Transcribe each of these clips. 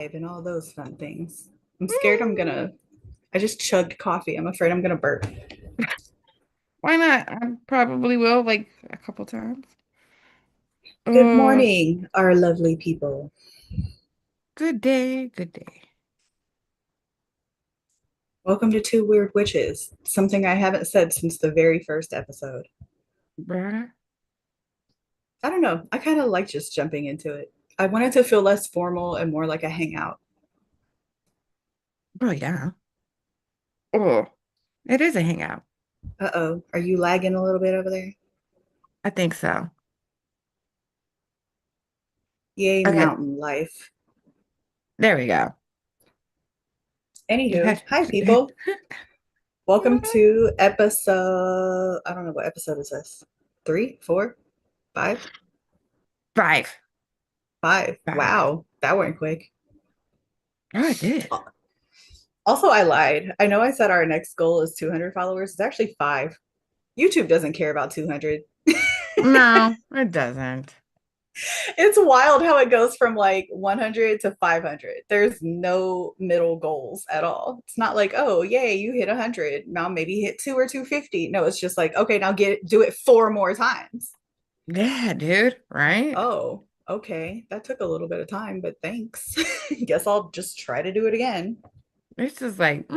And all those fun things. I'm scared I just chugged coffee. I'm afraid I'm gonna burp. Why not? I probably will like a couple times. Good Uh, morning, our lovely people. Good day, good day. Welcome to Two Weird Witches, something I haven't said since the very first episode. Bruh. I don't know. I kind of like just jumping into it. I wanted to feel less formal and more like a hangout. Oh yeah. Oh, it is a hangout. Uh-oh, are you lagging a little bit over there? I think so. Yay, Okay, mountain life. there we go. You Anywho, had hi people. Welcome to episode, I don't know what episode is this. Three, four, five, five. five. Five. Wow, that went quick. Oh, I did. Also, I lied. I know I said our next goal is 200 followers. It's actually five. YouTube doesn't care about 200. No, it doesn't. It's wild how it goes from like 100 to 500. There's no middle goals at all. It's not like, oh, yay, you hit 100. Now maybe hit 2 or 250. No, it's just like, okay, now do it four more times. Yeah, dude, right? Oh, okay. That took a little bit of time, but thanks. Guess I'll just try to do it again. It's just like,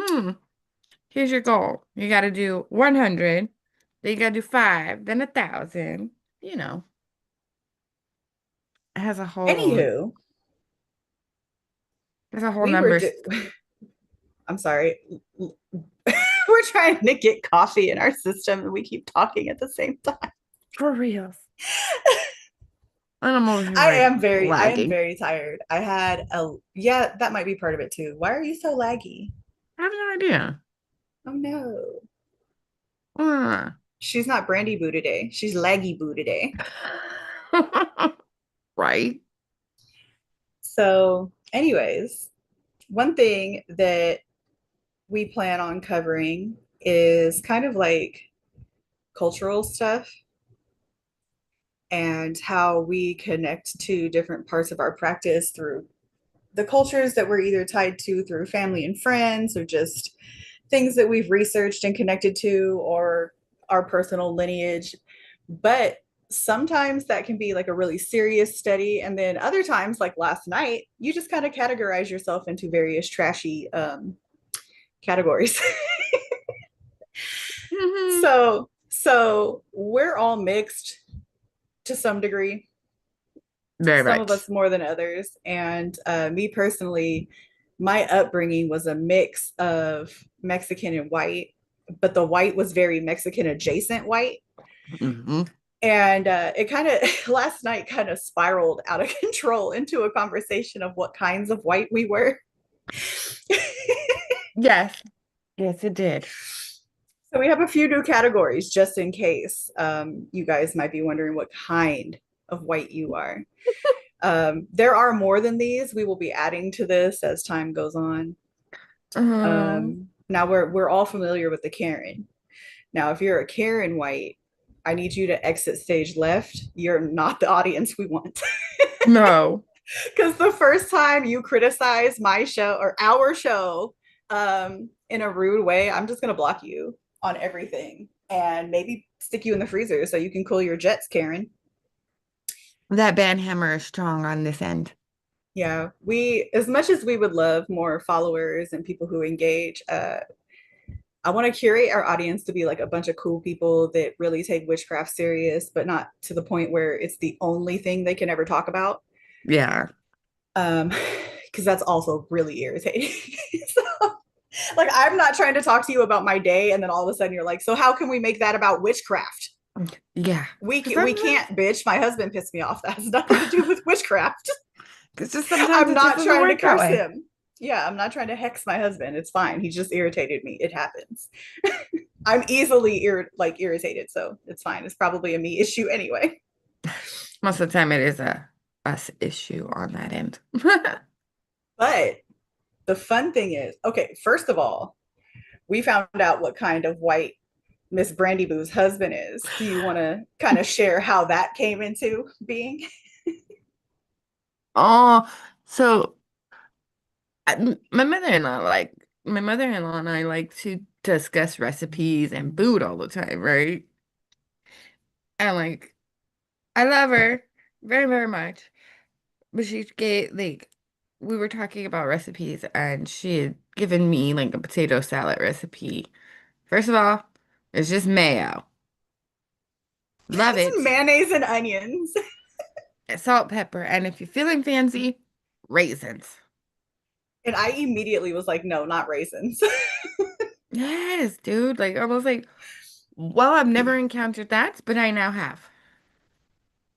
here's your goal. You got to do 100, then you got to do five, then 1,000. You know, it has a whole, Anywho, there's a whole we were, number. do- I'm sorry. We're trying to get coffee in our system and we keep talking at the same time. For real. And I'm over here I like am lagging. tired. Yeah, that might be part of it too. Why are you so laggy? I have no idea. Oh no. Uh. She's not Brandy Boo today. She's Laggy Boo today. Right? So, anyways, one thing that we plan on covering is kind of like cultural stuff and how we connect to different parts of our practice through the cultures that we're either tied to through family and friends or just things that we've researched and connected to or our personal lineage. But sometimes that can be like a really serious study. And then other times, like last night, you just kind of categorize yourself into various trashy categories. Hmm. so we're all mixed to some degree, Very some of much. us more than others. And me personally, my upbringing was a mix of Mexican and white, but the white was very Mexican adjacent white. Hmm. And it kind of last night kind of spiraled out of control into a conversation of what kinds of white we were. Yes. Yes, it did. So we have a few new categories just in case you guys might be wondering what kind of white you are. There are more than these. We will be adding to this as time goes on. Um, Now we're all familiar with the Karen. Now, if you're a Karen white, I need you to exit stage left. You're not the audience we want. no. Because the first time you criticize my show or our show in a rude way, I'm just gonna block you on everything and maybe stick you in the freezer so you can cool your jets, Karen. That band hammer is strong on this end. Yeah, we as much as we would love more followers and people who engage, I want to curate our audience to be like a bunch of cool people that really take witchcraft serious, but not to the point where it's the only thing they can ever talk about. Yeah. Um, because that's also really irritating. So, like, I'm not trying to talk to you about my day, and then all of a sudden you're like, "So how can we make that about witchcraft?" Yeah. Because We sometimes, can't, bitch. My husband pissed me off. That has nothing to do with witchcraft. because just sometimes I'm it just not doesn't trying to work that curse way. him. Yeah, I'm not trying to hex my husband. It's fine. He just irritated me. It happens. I'm easily irritated, so it's fine. It's probably a me issue anyway. Most of the time it is a us issue on that end. But the fun thing is, okay, first of all, we found out what kind of white Miss Brandy Boo's husband is. Do you want to kind of share how that came into being? Oh, so My mother-in-law, my mother-in-law and I like to discuss recipes and food all the time, right? And I love her very, very much. But she gave we were talking about recipes and she had given me like a potato salad recipe. First of all, it's just mayo. Love It's it. mayonnaise and onions. Salt, pepper, and if you're feeling fancy, raisins. And I immediately was like, no, not raisins. Yes, dude. Like almost like, well, I've never encountered that, but I now have.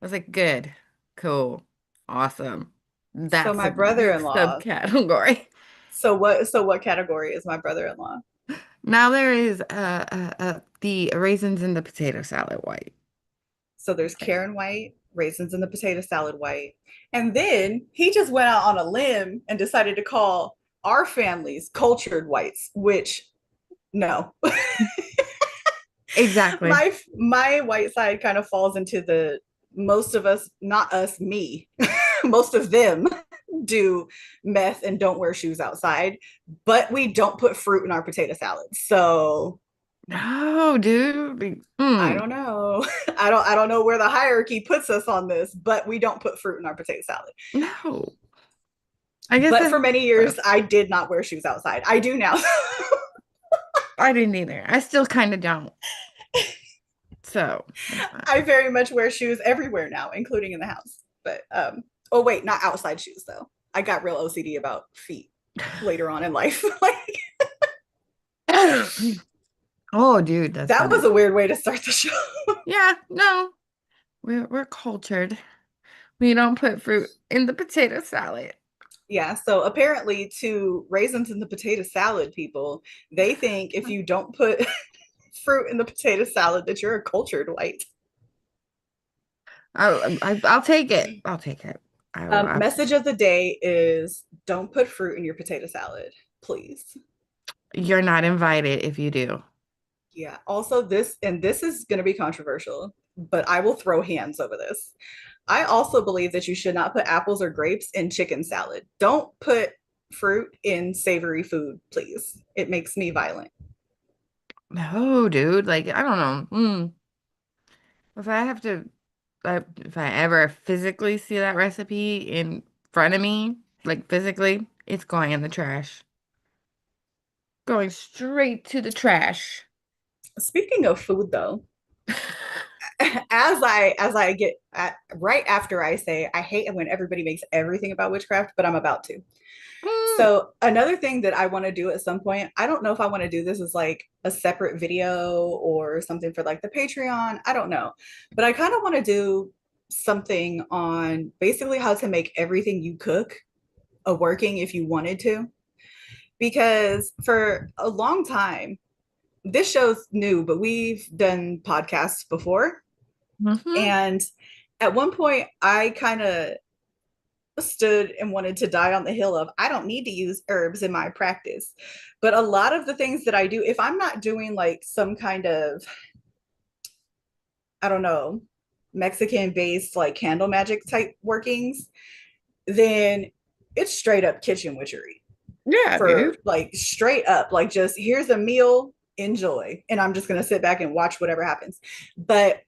I was like, good, cool, awesome. So That's my a new brother-in-law. subcategory. So what category is my brother-in-law? Now there is the raisins in the potato salad white. So there's Karen White, raisins in the potato salad white. And then he just went out on a limb and decided to call our families cultured whites, which no. Exactly. My white side kind of falls into the most of us, not us, me. Most of them do meth and don't wear shoes outside, but we don't put fruit in our potato salads. So No, dude. Like, I don't know. I don't know where the hierarchy puts us on this, but we don't put fruit in our potato salad. no. I guess But that's for many years I did not wear shoes outside. I do now. I didn't either. I still kind of don't. So that's fine. I very much wear shoes everywhere now, including in the house. But oh wait, not outside shoes though. I got real OCD about feet later on in life. Like Oh, dude, that's that was funny. a weird way to start the show. Yeah, no, we're cultured. We don't put fruit in the potato salad. Yeah, so apparently to raisins in the potato salad people, they think if you don't put fruit in the potato salad that you're a cultured white. I'll take it. I'll take it. I will. Message of the day is don't put fruit in your potato salad, please. You're not invited if you do. Yeah. Also, this is going to be controversial, but I will throw hands over this. I also believe that you should not put apples or grapes in chicken salad. Don't put fruit in savory food, please. It makes me violent. No, dude. Like I don't know. If I have to, if I ever physically see that recipe in front of me, like physically, it's going in the trash. Going straight to the trash. Speaking of food, though, as I get at, right after I say I hate it when everybody makes everything about witchcraft, but I'm about to. Mm, So another thing that I want to do at some point, I don't know if I want to do this as like a separate video or something for like the Patreon. I don't know. But I kind of want to do something on basically how to make everything you cook a working if you wanted to. Because for a long time, this show's new, but we've done podcasts before. hmm. And at one point, I kind of stood and wanted to die on the hill of I don't need to use herbs in my practice. But a lot of the things that I do, if I'm not doing like some kind of, I don't know, Mexican based like candle magic type workings, then it's straight up kitchen witchery Yeah, for dude. like straight up, like just here's a meal, enjoy. And I'm just going to sit back and watch whatever happens. But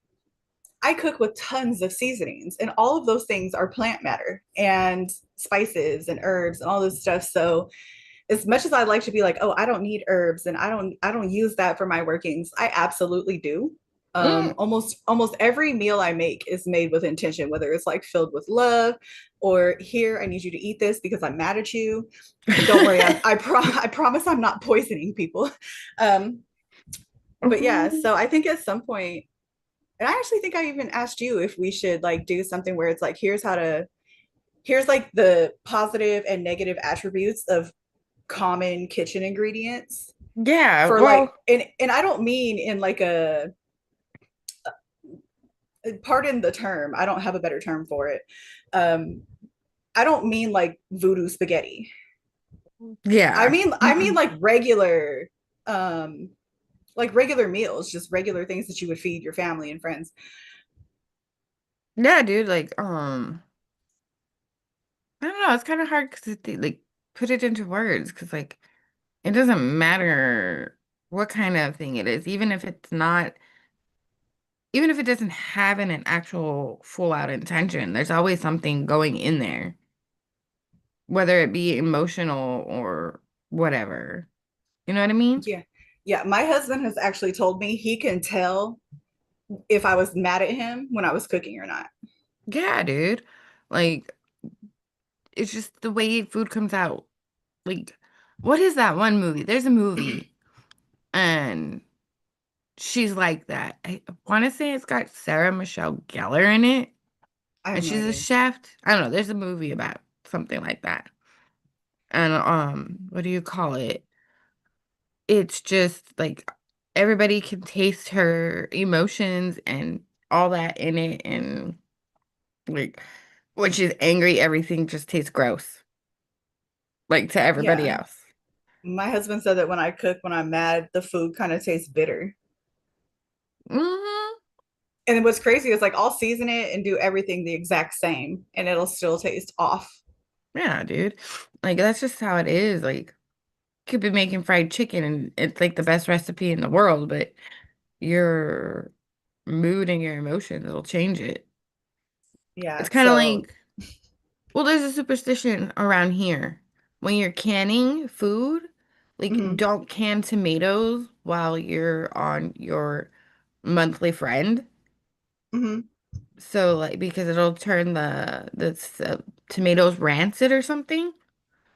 I cook with tons of seasonings, and all of those things are plant matter and spices and herbs and all this stuff. So as much as I like to be like, oh, I don't need herbs and I don't use that for my workings, I absolutely do. Mm. Almost every meal I make is made with intention, whether it's like filled with love or here I need you to eat this because I'm mad at you. Don't worry, I promise I'm not poisoning people. Um, but yeah, Mhm. so I think at some point, and I actually think I even asked you if we should like do something where it's like here's like the positive and negative attributes of common kitchen ingredients Yeah, for like well, and I don't mean in like a pardon the term, I don't have a better term for it. Um I don't mean like voodoo spaghetti. I yeah. mean I mean Mm-mm. um like regular meals, just regular things that you would feed your family and friends. Yeah, dude, like, I don't know, it's kind of hard because like put it into words because like it doesn't matter what kind of thing it is, even if it's not, even if it doesn't have an actual full out intention, there's always something going in there, whether it be emotional or whatever. You know what I mean? Yeah. Yeah. My husband has actually told me he can tell if I was mad at him when I was cooking or not. Yeah, dude. Like it's just the way food comes out. Like, what is that one movie? There's a movie and she's like that. I want to say it's got Sarah Michelle Gellar in it, I have and no she's a idea. chef. I don't know. There's a movie about something like that. And what do you call it? It's just like everybody can taste her emotions and all that in it, and like when she's angry, everything just tastes gross, like to everybody Yeah. else. My husband said that when I cook, when I'm mad, the food kind of tastes bitter. Hmm. And what's crazy is like I'll season it and do everything the exact same and it'll still taste off. Yeah, dude. Like that's just how it is. Like could be making fried chicken and it's like the best recipe in the world, but your mood and your emotions will change it. It's Yeah. kind of So, like, well, there's a superstition around here. When you're canning food, like mhm, don't can tomatoes while you're on your monthly friend. mhm. So like because it'll turn the tomatoes rancid or something.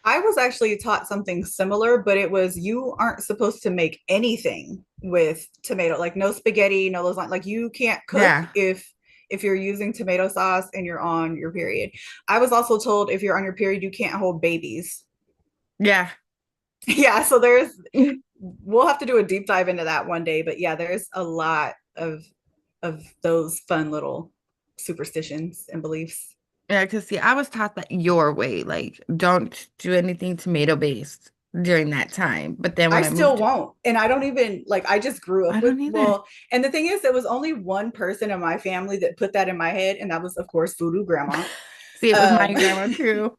I was actually taught something similar, but it was you aren't supposed to make anything with tomato, like no spaghetti, no those like you can't cook Yeah. if you're using tomato sauce and you're on your period. I was also told if you're on your period, you can't hold babies. Yeah. Yeah, so we'll have to do a deep dive into that one day, but yeah, there's a lot of those fun little superstitions and beliefs. Yeah, because see, I was taught that your way, like don't do anything tomato based during that time. But then I when I still moved, won't. And I don't even like I just grew up I with don't either. well, and the thing is there was only one person in my family that put that in my head, and that was of course voodoo grandma. See, it was my Um grandma too.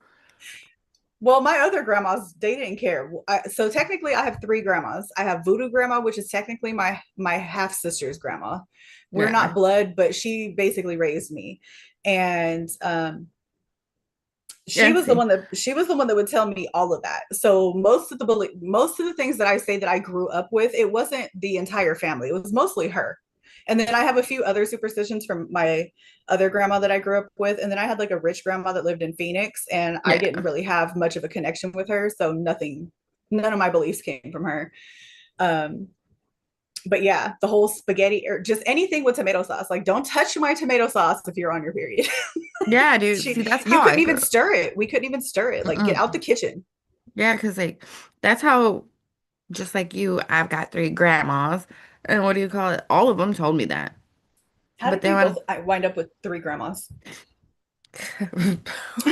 well, my other grandmas, they didn't care. So technically I have three grandmas. I have voodoo grandma, which is technically my half sister's grandma. We're Yeah, not blood, but she basically raised me. And yeah. See, she was the one that would tell me all of that. So most of the things that I say that I grew up with, it wasn't the entire family. It was mostly her. And then I have a few other superstitions from my other grandma that I grew up with. And then I had like a rich grandma that lived in Phoenix, and I didn't yeah, really have much of a connection with her. So none of my beliefs came from her. Um, but yeah, the whole spaghetti or just anything with tomato sauce. Like, don't touch my tomato sauce if you're on your period. yeah, dude. she, See, that's you how I couldn't even grew. stir it. We couldn't even stir it. Like, get Mm-mm. out the kitchen. Yeah, because like that's how. Just like you, I've got three grandmas, and what do you call it? All of them told me that. How But did we then both when wind up with three grandmas?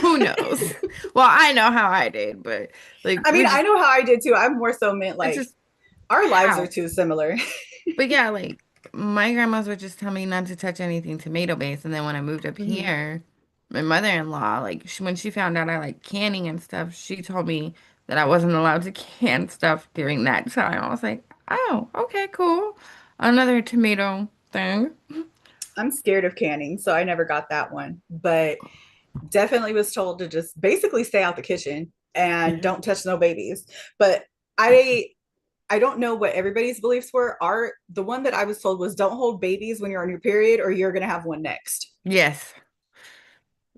who knows? Well, I know how I did, but like I we mean, I just know how I did too. I more so meant it's like just our lives are how. too similar. But yeah, like my grandmas would just tell me not to touch anything tomato based, and then when I moved up Mhm. here, my mother-in-law, like when she found out I like canning and stuff, she told me that I wasn't allowed to can stuff during that time. I was like, oh, okay, cool. Another tomato thing. I'm scared of canning, so I never got that one. But definitely was told to just basically stay out the kitchen and Yeah. don't touch no babies. But I I don't know what everybody's beliefs were. Our the one that I was told was don't hold babies when you're on your period or you're gonna have one next. Yes,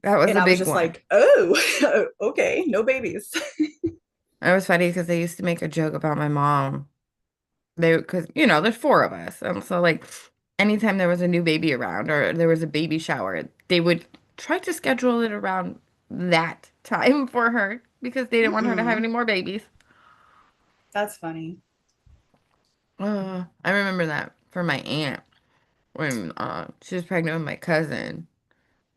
that was And a I was big just one. like, oh, okay, no babies. It was funny because they used to make a joke about my mom. They, because, there's four of us. And so, like, anytime there was a new baby around or there was a baby shower, they would try to schedule it around that time for her because they didn't want her to have any Mm-mm, more babies. that's funny. I remember that for my aunt when she was pregnant with my cousin.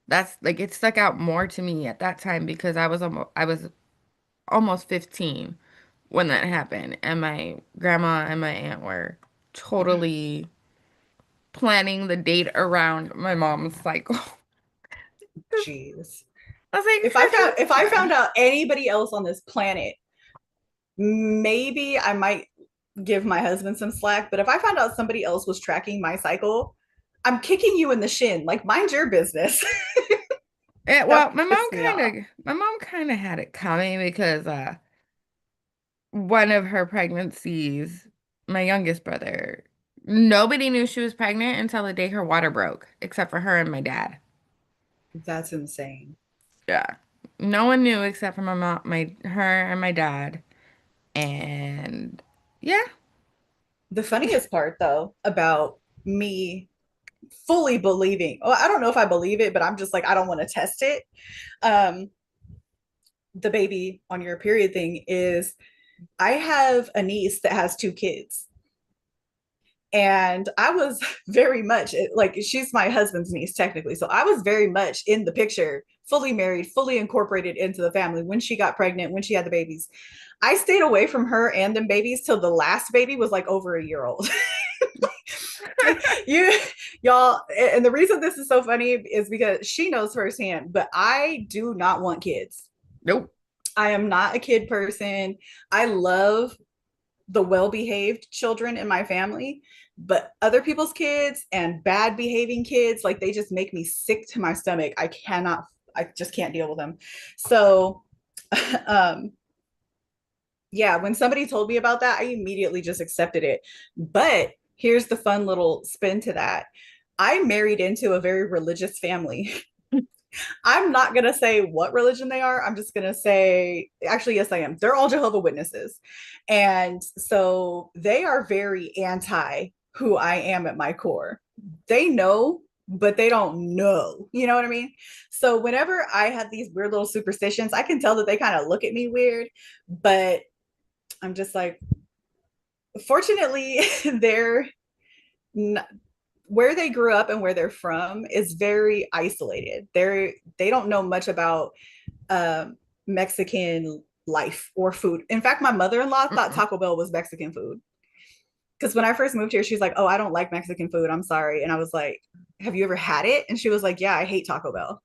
That's like it stuck out more to me at that time because I was almost 15 when that happened, and my grandma and my aunt were totally planning the date around my mom's cycle. Jeez. I was like, her If I date found is fine. out anybody else on this planet maybe I might give my husband some slack, but if I found out somebody else was tracking my cycle, I'm kicking you in the shin. Like, mind your business. Yeah, That well, would piss me off. my mom kind of had it coming because one of her pregnancies, my youngest brother, nobody knew she was pregnant until the day her water broke, except for her and my dad. That's insane. Yeah. No one knew except for my mom, her and my dad. And yeah. The funniest part, though, about me fully believing, well, I don't know if I believe it, but I'm just like, I don't want to test it. Um, the baby on your period thing is I have a niece that has two kids. And I was very much like, she's my husband's niece, technically. So I was very much in the picture, fully married, fully incorporated into the family when she got pregnant, when she had the babies. I stayed away from her and them babies till the last baby was like over a year old. you y'all, and the reason this is so funny is because she knows firsthand, but I do not want kids. Nope. I am not a kid person. I love the well-behaved children in my family, but other people's kids and bad behaving kids, like, they just make me sick to my stomach. I just can't deal with them. So um yeah, when somebody told me about that, I immediately just accepted it. But here's the fun little spin to that. I married into a very religious family. I'm not going to say what religion they are. I'm just going to say, actually, yes, I am. They're all Jehovah Witnesses. And so they are very anti who I am at my core. They know, but they don't know. You know what I mean? So whenever I have these weird little superstitions, I can tell that they kind of look at me weird, but I'm just like, fortunately, they're not, where they grew up and where they're from is very isolated. They don't know much about Mexican life or food. In fact, my mother-in-law thought Mm-mm. Taco Bell was Mexican food. Because when I first moved here, she's like, "Oh, I don't like Mexican food. I'm sorry." And I was like, "Have you ever had it?" And she was like, "Yeah, I hate Taco Bell."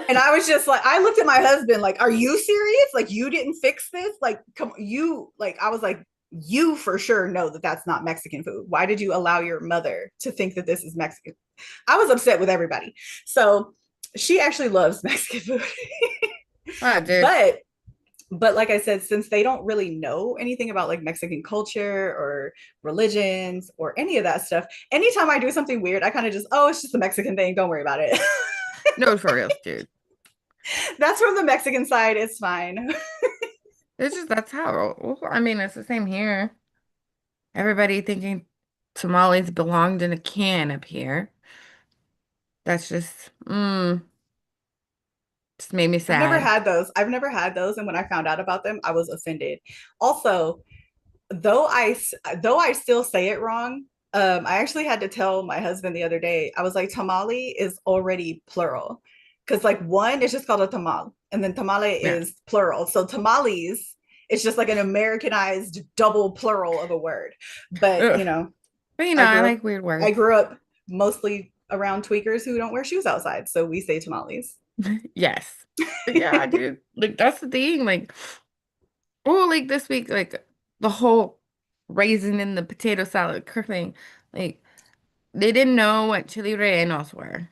And I was just like, I looked at my husband like, "Are you serious? Like, you didn't fix this? Like, come, you like." I was like, "You for sure know that that's not Mexican food. Why did you allow your mother to think that this is Mexican?" I was upset with everybody. So she actually loves Mexican food. Oh, dude. but but like I said, since they don't really know anything about like Mexican culture or religions or any of that stuff, anytime I do something weird, I kind of just, oh, it's just a Mexican thing. Don't worry about it. No, for real, dude. That's from the Mexican side. It's fine. It's just that's how. Well, I mean, it's the same here. Everybody thinking tamales belonged in a can up here. That's just made me I've never sad. had those. I've never had those, and when I found out about them, I was offended. Also, though I though I still say it wrong, I actually had to tell my husband the other day. I was like, tamale is already plural, because like one is just called a tamal, and then tamale Yeah. is plural. So tamales is just like an Americanized double plural of a word. But Ugh. But I I grew like up, weird I words. grew up mostly around tweakers who don't wear shoes outside, so we say tamales. Yes. But yeah, dude. Like that's the thing. Like, oh, like this week, like the whole raisin in the potato salad thing. Like they didn't know what chili rellenos were.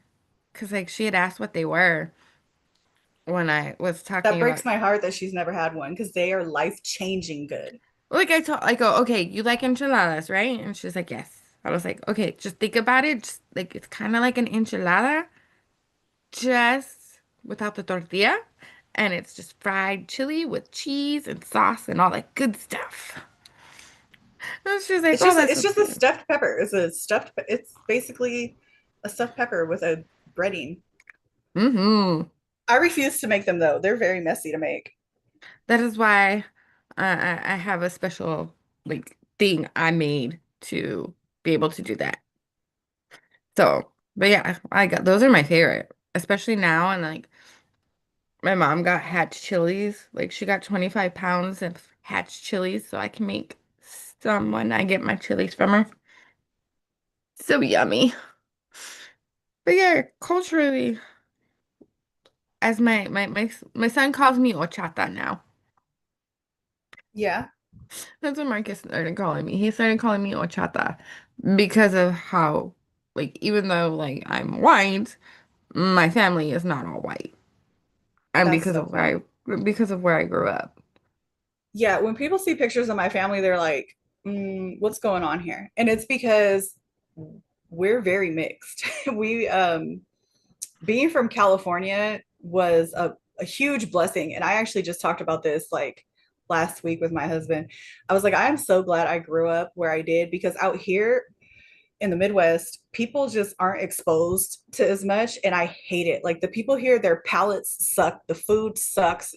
Cause like she had asked what they were when I was That talking about breaks my heart that she's never had one because they are life changing good. like I go, okay, you like enchiladas, right? And she's like, yes. I was like, okay, just think about it. Just like it's kind of like an enchilada, just without the tortilla. And it's just fried chili with cheese and sauce and all that good stuff. And she's like, oh, that It's sounds just a good. stuffed pepper. It's basically a stuffed pepper with a breading. Mm-hmm. I refuse to make them though. They're very messy to make. That is why I have a special like thing I made to be able to do that. So, but yeah, I got those are my favorite, especially now. And like my mom got hatch chilies. Like she got 25 pounds of hatch chilies, so I can make some when I get my chilies from her. So yummy. But yeah, culturally, as my son calls me horchata now. Yeah, That's what Marcus started calling me. He started calling me Ochata because of how, like, even though like I'm white, my family is not all white, and that's so funny. because of where I grew up. Yeah, when people see pictures of my family, they're like, what's going on here? And it's because we're very mixed. We being from California was a huge blessing. And I actually just talked about this like last week with my husband. I was like, I am so glad I grew up where I did because out here in the Midwest, people just aren't exposed to as much. And I hate it. Like the people here, their palates suck. The food sucks.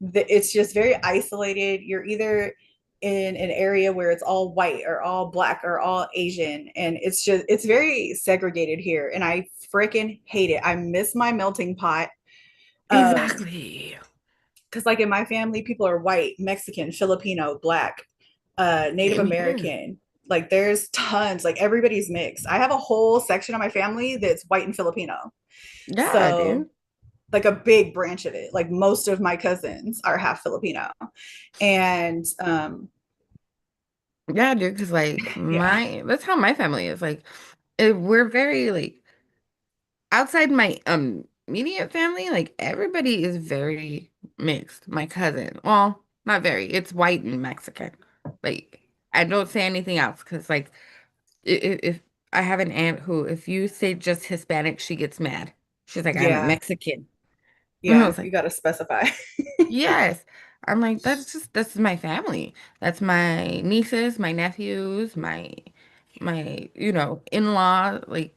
It's just very isolated. You're either in an area where it's all white or all black or all Asian. And it's very segregated here. And I freaking hate it. I miss my melting pot. Um, Exactly. because like in my family, people are white, Mexican, Filipino, black, Native Same here. American. Like there's tons, like everybody's mixed. I have a whole section of my family that's white and Filipino. Yeah, So dude. like a big branch of it. Like most of my cousins are half Filipino. And Yeah, dude. Because like yeah. that's how my family is. Like, we're very like outside my immediate family. Like everybody is very mixed. My cousin, well, not very. It's white and Mexican. Like I don't say anything else because like if I have an aunt who, if you say just Hispanic, she gets mad. She's like, I'm Yeah. Mexican. And I Yeah. was You like, gotta specify. yes. I'm like, that's my family. That's my nieces, my nephews, my, in-law, like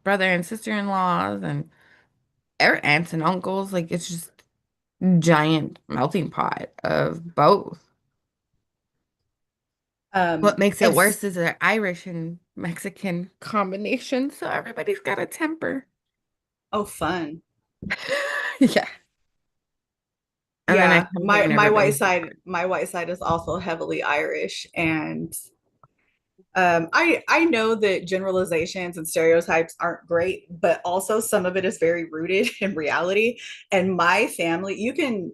brother and sister-in-laws and our aunts and uncles. Like it's just giant melting pot of both. What makes it And worse is the Irish and Mexican combination, so everybody's got a temper. oh fun. Yeah. And then I Yeah. come here My and everybody's my white side is also heavily Irish. And I know that generalizations and stereotypes aren't great, but also some of it is very rooted in reality. And my family, you can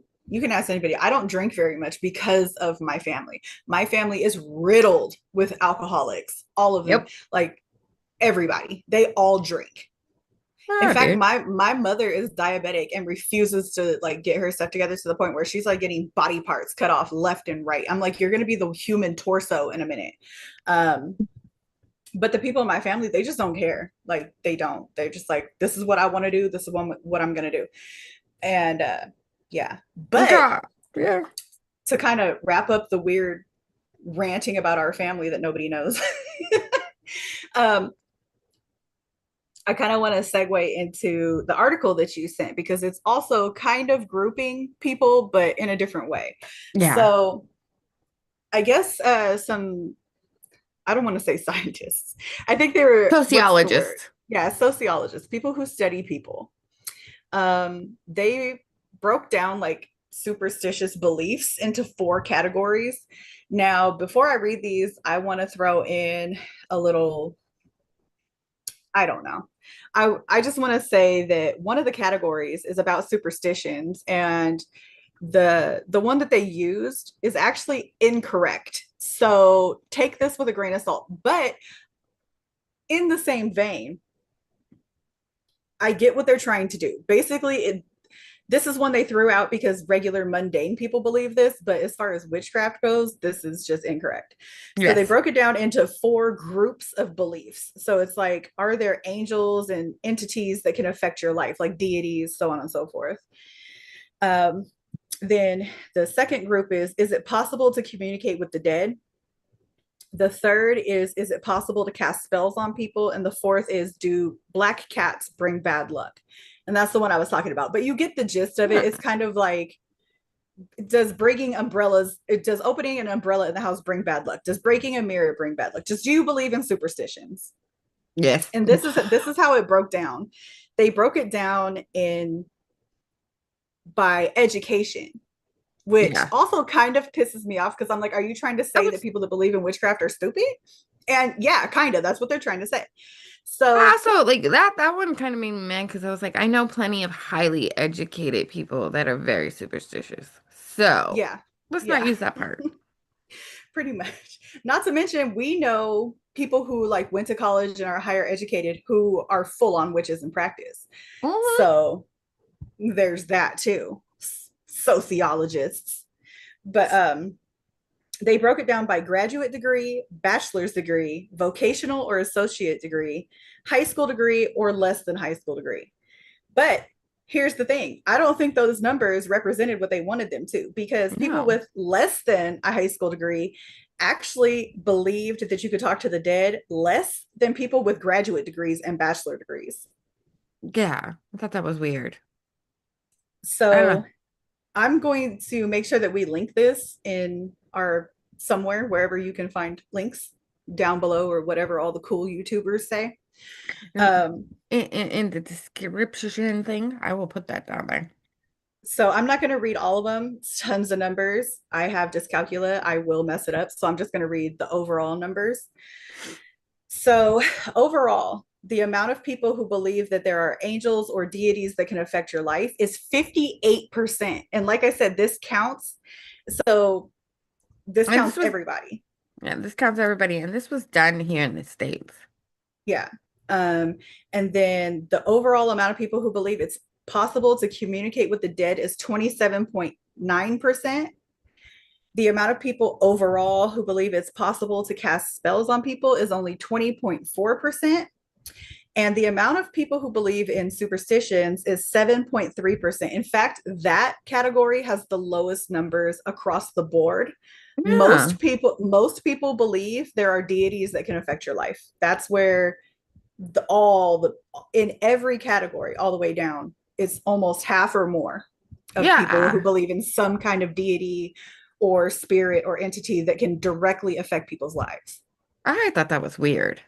ask anybody. I don't drink very much because of my family. My family is riddled with alcoholics, all of them, Yep. like everybody. They all drink. In Ah, fact, dude. my mother is diabetic and refuses to like get her stuff together to the point where she's like getting body parts cut off left and right. I'm like, you're gonna be the human torso in a minute. Um, but the people in my family, they just don't care. Like they don't. They're just like, this is what I want to do. This is what I'm gonna do. And yeah. But God. Yeah. to kind of wrap up the weird ranting about our family that nobody knows, um, I kind of want to segue into the article that you sent because it's also kind of grouping people, but in a different way. Yeah. So I guess some, I don't want to say scientists. I think they were, what's the word? Sociologist. Yeah, sociologists, people who study people. They broke down like superstitious beliefs into four categories. Now, before I read these, I want to throw in a little, I don't know. I just want to say that one of the categories is about superstitions, and the one that they used is actually incorrect. So take this with a grain of salt. But in the same vein, I get what they're trying to do. Basically, this is one they threw out because regular mundane people believe this, but as far as witchcraft goes, this is just incorrect. So they Yes. broke it down into four groups of beliefs. So it's like, are there angels and entities that can affect your life, like deities, so on and so forth? Um, then the second group is it possible to communicate with the dead? The third is it possible to cast spells on people? And the fourth is, do black cats bring bad luck? And that's the one I was talking about. But you get the gist of it. It's Huh. kind of like, does opening an umbrella in the house bring bad luck? Does breaking a mirror bring bad luck? Just do you believe in superstitions? Yes. And this is how it broke down. They broke it down in by education, which Yeah. also kind of pisses me off because I'm like, are you trying to I say that was people that believe in witchcraft are stupid? And yeah, kind of. That's what they're trying to say. I So also like that one kind of made me mad because I was like, I know plenty of highly educated people that are very superstitious. So yeah, let's not yeah. use that part. pretty much. Not to mention, we know people who like went to college and are higher educated who are full on witches in practice. Mhm. So there's that too. Sociologists. But they broke it down by graduate degree, bachelor's degree, vocational or associate degree, high school degree, or less than high school degree. But here's the thing, I don't think those numbers represented what they wanted them to, because people No. with less than a high school degree actually believed that you could talk to the dead less than people with graduate degrees and bachelor degrees. Yeah, I thought that was weird. I don't know. So I'm going to make sure that we link this in our somewhere, wherever you can find links down below, or whatever all the cool YouTubers say. In, Um, in the description thing, I will put that down there. so I'm not going to read all of them. It's tons of numbers. I have dyscalculia. I will mess it up. So I'm just going to read the overall numbers. So overall, the amount of people who believe that there are angels or deities that can affect your life is 58%. And like I said, this counts. So this And this counts was, everybody. yeah, this counts everybody. And this was done here in the States. Yeah. Um, and then the overall amount of people who believe it's possible to communicate with the dead is 27.9%. The amount of people overall who believe it's possible to cast spells on people is only 20.4%. And the amount of people who believe in superstitions is 7.3%. In fact, that category has the lowest numbers across the board. Yeah. Most people believe there are deities that can affect your life. That's where all the in every category all the way down, it's almost half or more of people who Yeah. believe in some kind of deity or spirit or entity that can directly affect people's lives. I thought that was weird.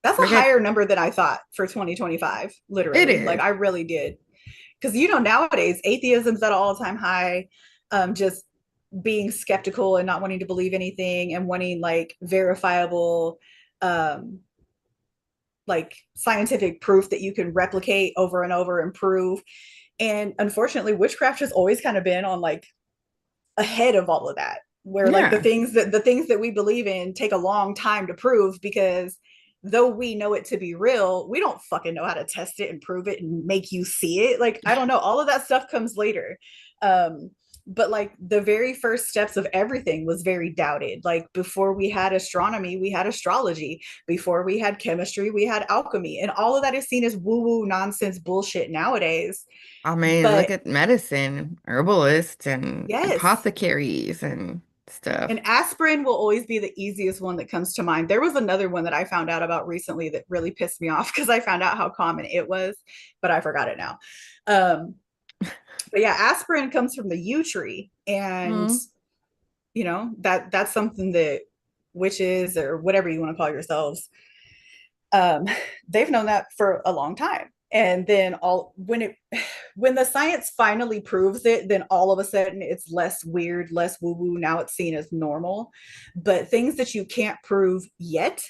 That's a Like I, higher number than I thought for 2025, it literally. Like is. I really did. Because nowadays atheism's at an all-time high. Just being skeptical and not wanting to believe anything and wanting like verifiable um like scientific proof that you can replicate over and over and prove. And unfortunately, witchcraft has always kind of been on like ahead of all of that, where like the Yeah. things that the things that we believe in take a long time to prove, because though we know it to be real, we don't fucking know how to test it and prove it and make you see it. Like, I don't know, all of that stuff comes later. um but like the very first steps of everything was very doubted. Like before we had astronomy, we had astrology. Before we had chemistry, we had alchemy, and all of that is seen as woo woo nonsense bullshit nowadays. I mean, look But at medicine, herbalists and yes, apothecaries and stuff. and aspirin will always be the easiest one that comes to mind. There was another one that I found out about recently that really pissed me off because I found out how common it was, but I forgot it now. Um, but yeah, aspirin comes from the yew tree, and Mm, that's something that witches or whatever you want to call yourselves, they've known that for a long time. And then all when the science finally proves it, then all of a sudden it's less weird, less woo woo. Now it's seen as normal. But things that you can't prove yet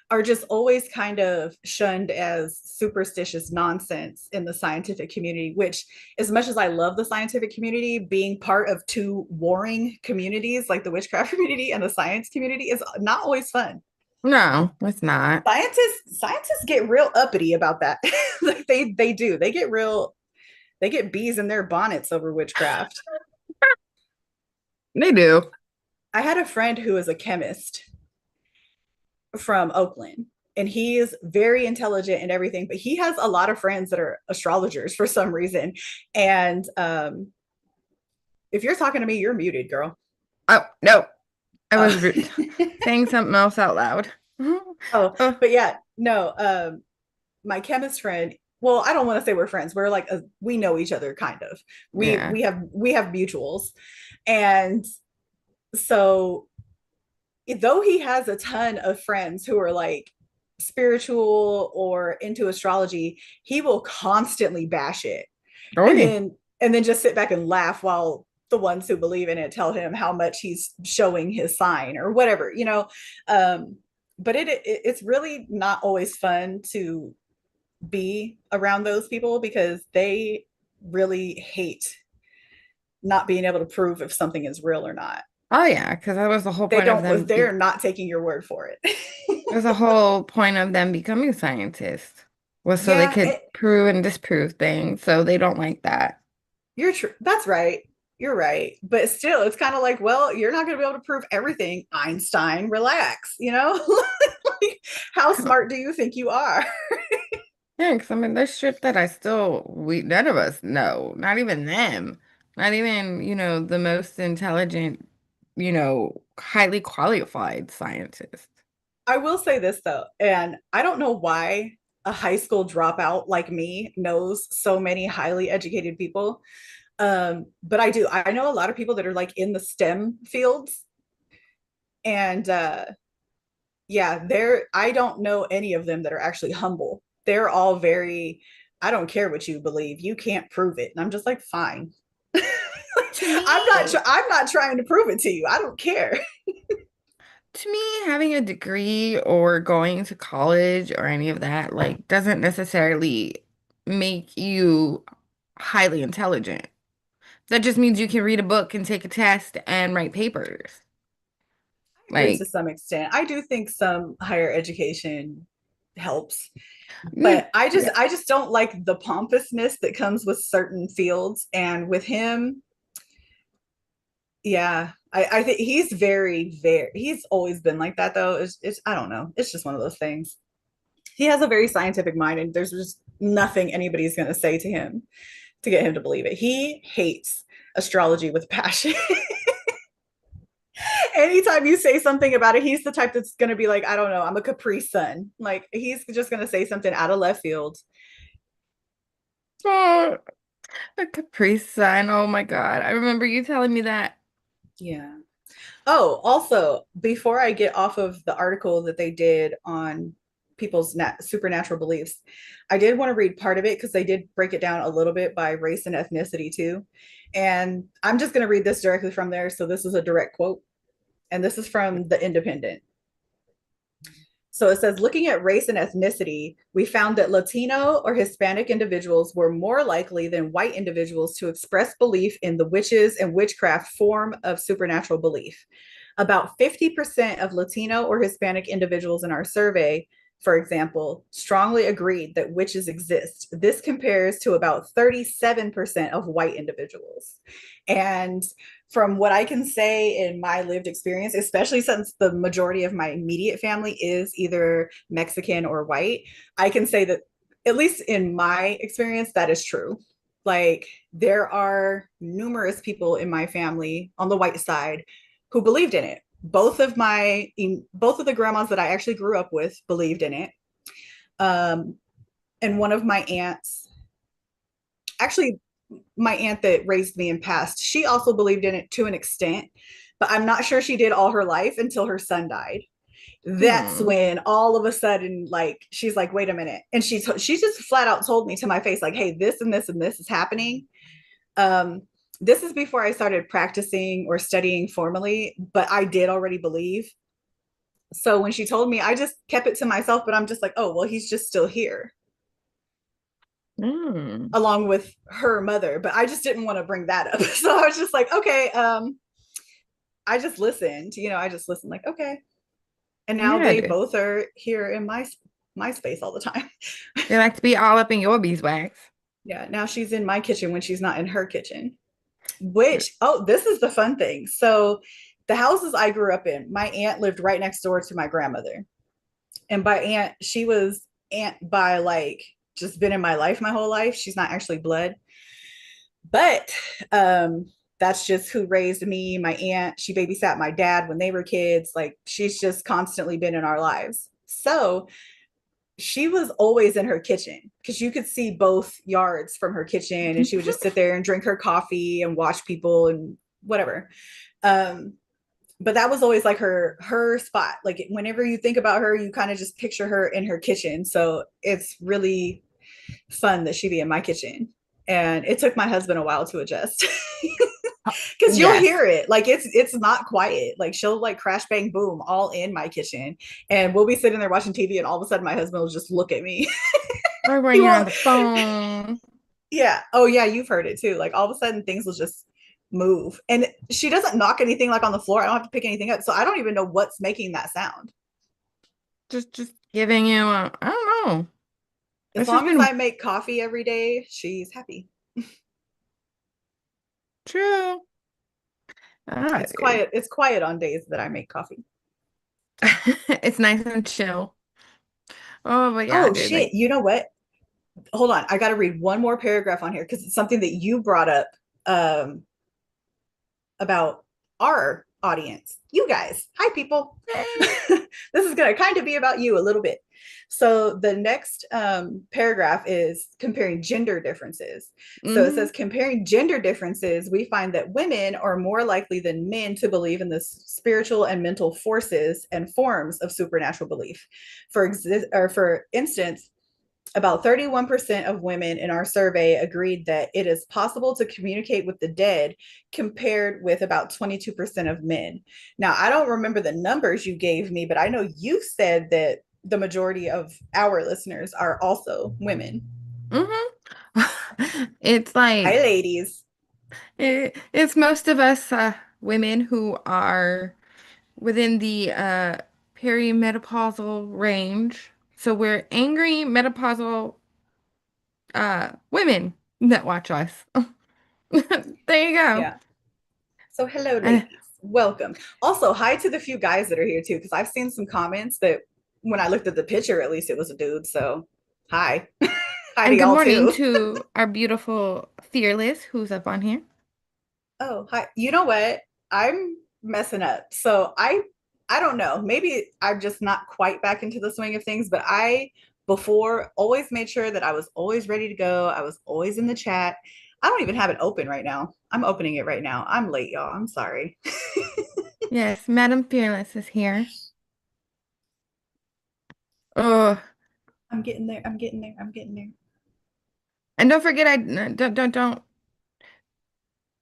are just always kind of shunned as superstitious nonsense in the scientific community, which, as much as I love the scientific community, being part of two warring communities like the witchcraft community and the science community is not always fun. no, it's not. Scientists get real uppity about that. Like they do. They get bees in their bonnets over witchcraft. They do. I had a friend who is a chemist from Oakland, and he is very intelligent and everything, but he has a lot of friends that are astrologers for some reason. And if you're talking to me, you're muted, girl. Oh, no. I Uh, was saying something else out loud. oh, Oh, but yeah, no. My chemist friend, well, I don't want to say we're friends, we're like we know each other kind of. we yeah. we have we have mutuals. And so though he has a ton of friends who are like spiritual or into astrology, he will constantly bash it, Oh, and yeah. then just sit back and laugh while the ones who believe in it tell him how much he's showing his sign or whatever. um but it's really not always fun to be around those people, because they really hate not being able to prove if something is real or not. Oh yeah, because that was the whole They point of don't them. they're not taking your word for it. There's a whole point of them becoming scientists was so they Yeah, could prove and disprove things. So they don't like that. you're true. That's right. You're right. But still, it's kind of like, well, you're not going to be able to prove everything. Einstein, relax, you know? Like, how smart do you think you are? Yeah, because I mean, there's shit that we none of us know, not even them, not even, the most intelligent, highly qualified scientists. I will say this though, and I don't know why a high school dropout like me knows so many highly educated people. But I do. I know a lot of people that are like in the STEM fields, and yeah, I don't know any of them that are actually humble. They're all very, I don't care what you believe. You can't prove it. And I'm just like, fine. To me, I'm not trying to prove it to you. I don't care. to me, having a degree or going to college or any of that, like, doesn't necessarily make you highly intelligent. That just means you can read a book and take a test and write papers. I agree to Like, some extent. I do think some higher education helps, yeah, but I just yeah. I just don't like the pompousness that comes with certain fields. And with him, yeah, I think he's he's always been like that though. It's I don't know. It's just one of those things. He has a very scientific mind, and there's just nothing anybody's going to say to him to get him to believe it. He hates astrology with passion. Anytime you say something about it, he's the type that's going to be like, I don't know, I'm a Capri Sun. Like he's just going to say something out of left field. Oh, a Capri Sun. Oh my God. I remember you telling me that. Yeah. Oh, also, before I get off of the article that they did on people's supernatural beliefs, I did want to read part of it because they did break it down a little bit by race and ethnicity too. And I'm just going to read this directly from there. So this is a direct quote, and this is from The Independent. So it says, looking at race and ethnicity, we found that Latino or Hispanic individuals were more likely than white individuals to express belief in the witches and witchcraft form of supernatural belief. About 50% of Latino or Hispanic individuals in our survey, for example, strongly agreed that witches exist. This compares to about 37% of white individuals. And from what I can say in my lived experience, especially since the majority of my immediate family is either Mexican or white, I can say that, at least in my experience, that is true. Like, there are numerous people in my family on the white side who believed in it. Both of the grandmas that I actually grew up with believed in it. Um, and one of my aunts, actually my aunt that raised me and passed, she also believed in it to an extent, but I'm not sure she did all her life until her son died. That's Hmm. when all of a sudden, like, she's like, wait a minute. And she just flat out told me to my face, like, hey, this and this and this is happening. Um, this is before I started practicing or studying formally, but I did already believe. So when she told me, I just kept it to myself, but I'm just like, oh, well, he's just still here Hmm. along with her mother, but I just didn't want to bring that up. So I was just like, okay, I just listened, I just listened like, okay. And now Yeah, they dude. both are here in my space all the time. They like to be all up in your beeswax. Yeah, now she's in my kitchen when she's not in her kitchen. Which, oh, this is the fun thing. So the houses I grew up in, my aunt lived right next door to my grandmother. And by aunt, she was aunt by like just been in my life my whole life. She's not actually blood. But that's just who raised me. My aunt, she babysat my dad when they were kids. Like, she's just constantly been in our lives. So she was always in her kitchen because you could see both yards from her kitchen, and she would just sit there and drink her coffee and watch people and whatever. Um, but that was always like her spot. Like, whenever you think about her, you kind of just picture her in her kitchen. So it's really fun that she be in my kitchen. And it took my husband a while to adjust. Because you'll Yes. hear it, like, it's not quiet. Like, she'll like crash bang boom all in my kitchen, and we'll be sitting there watching TV, and all of a sudden my husband will just look at me. Or He when you're on won't. the phone. Yeah, oh yeah, you've heard it too. Like, all of a sudden things will just move. And she doesn't knock anything like on the floor. I don't have to pick anything up. So I don't even know what's making that sound. Just giving you a, I don't know. As It's just long as been I make coffee every day, she's happy. true. It's I, quiet. It's quiet on days that I make coffee. it's nice and chill. Oh, but yeah, Oh dude, shit. like, You know what? Hold on. I got to read one more paragraph on here because it's something that you brought up um, about our audience. You guys. Hi, people. hey. This is going to kind of be about you a little bit. So the next paragraph is comparing gender differences. So it Hmm. says, comparing gender differences, we find that women are more likely than men to believe in the spiritual and mental forces and forms of supernatural belief. For instance, about 31% of women in our survey agreed that it is possible to communicate with the dead, compared with about 22% of men. Now, I don't remember the numbers you gave me, but I know you said that the majority of our listeners are also women. Hmm. It's Hi, like ladies. it's most of us women who are within the perimenopausal range. So we're angry menopausal women that watch us. There you go. Yeah. So, hello, Uh, ladies. Welcome. Also, hi to the few guys that are here too, because I've seen some comments that when I looked at the picture, at least it was a dude. So, hi. Hi to and good y'all morning too. to our beautiful Fearless who's up on here. Oh, hi. You know what? I'm messing up. I don't know. Maybe I'm just not quite back into the swing of things, but I before always made sure that I was always ready to go. I was always in the chat. I don't even have it open right now. I'm opening it right now. I'm late, y'all. I'm sorry. Yes, Madam Fearless is here. Oh, I'm getting there. I'm getting there. I'm getting there. and don't forget, I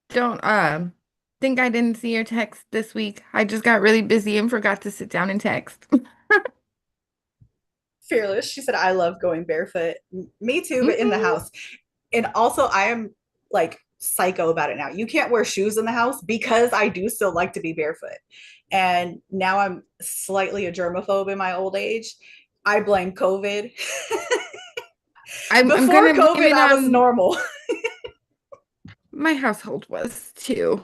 don't think I didn't see your text this week. I just got really busy and forgot to sit down and text. Fearless. She said, I love going barefoot. Me too, but in the Hmm. house. And also, I am like psycho about it now. You can't wear shoes in the house because I do still like to be barefoot. And now I'm slightly a germaphobe in my old age. I blame COVID. I'm Before gonna blame COVID, it I was on normal. my household was too.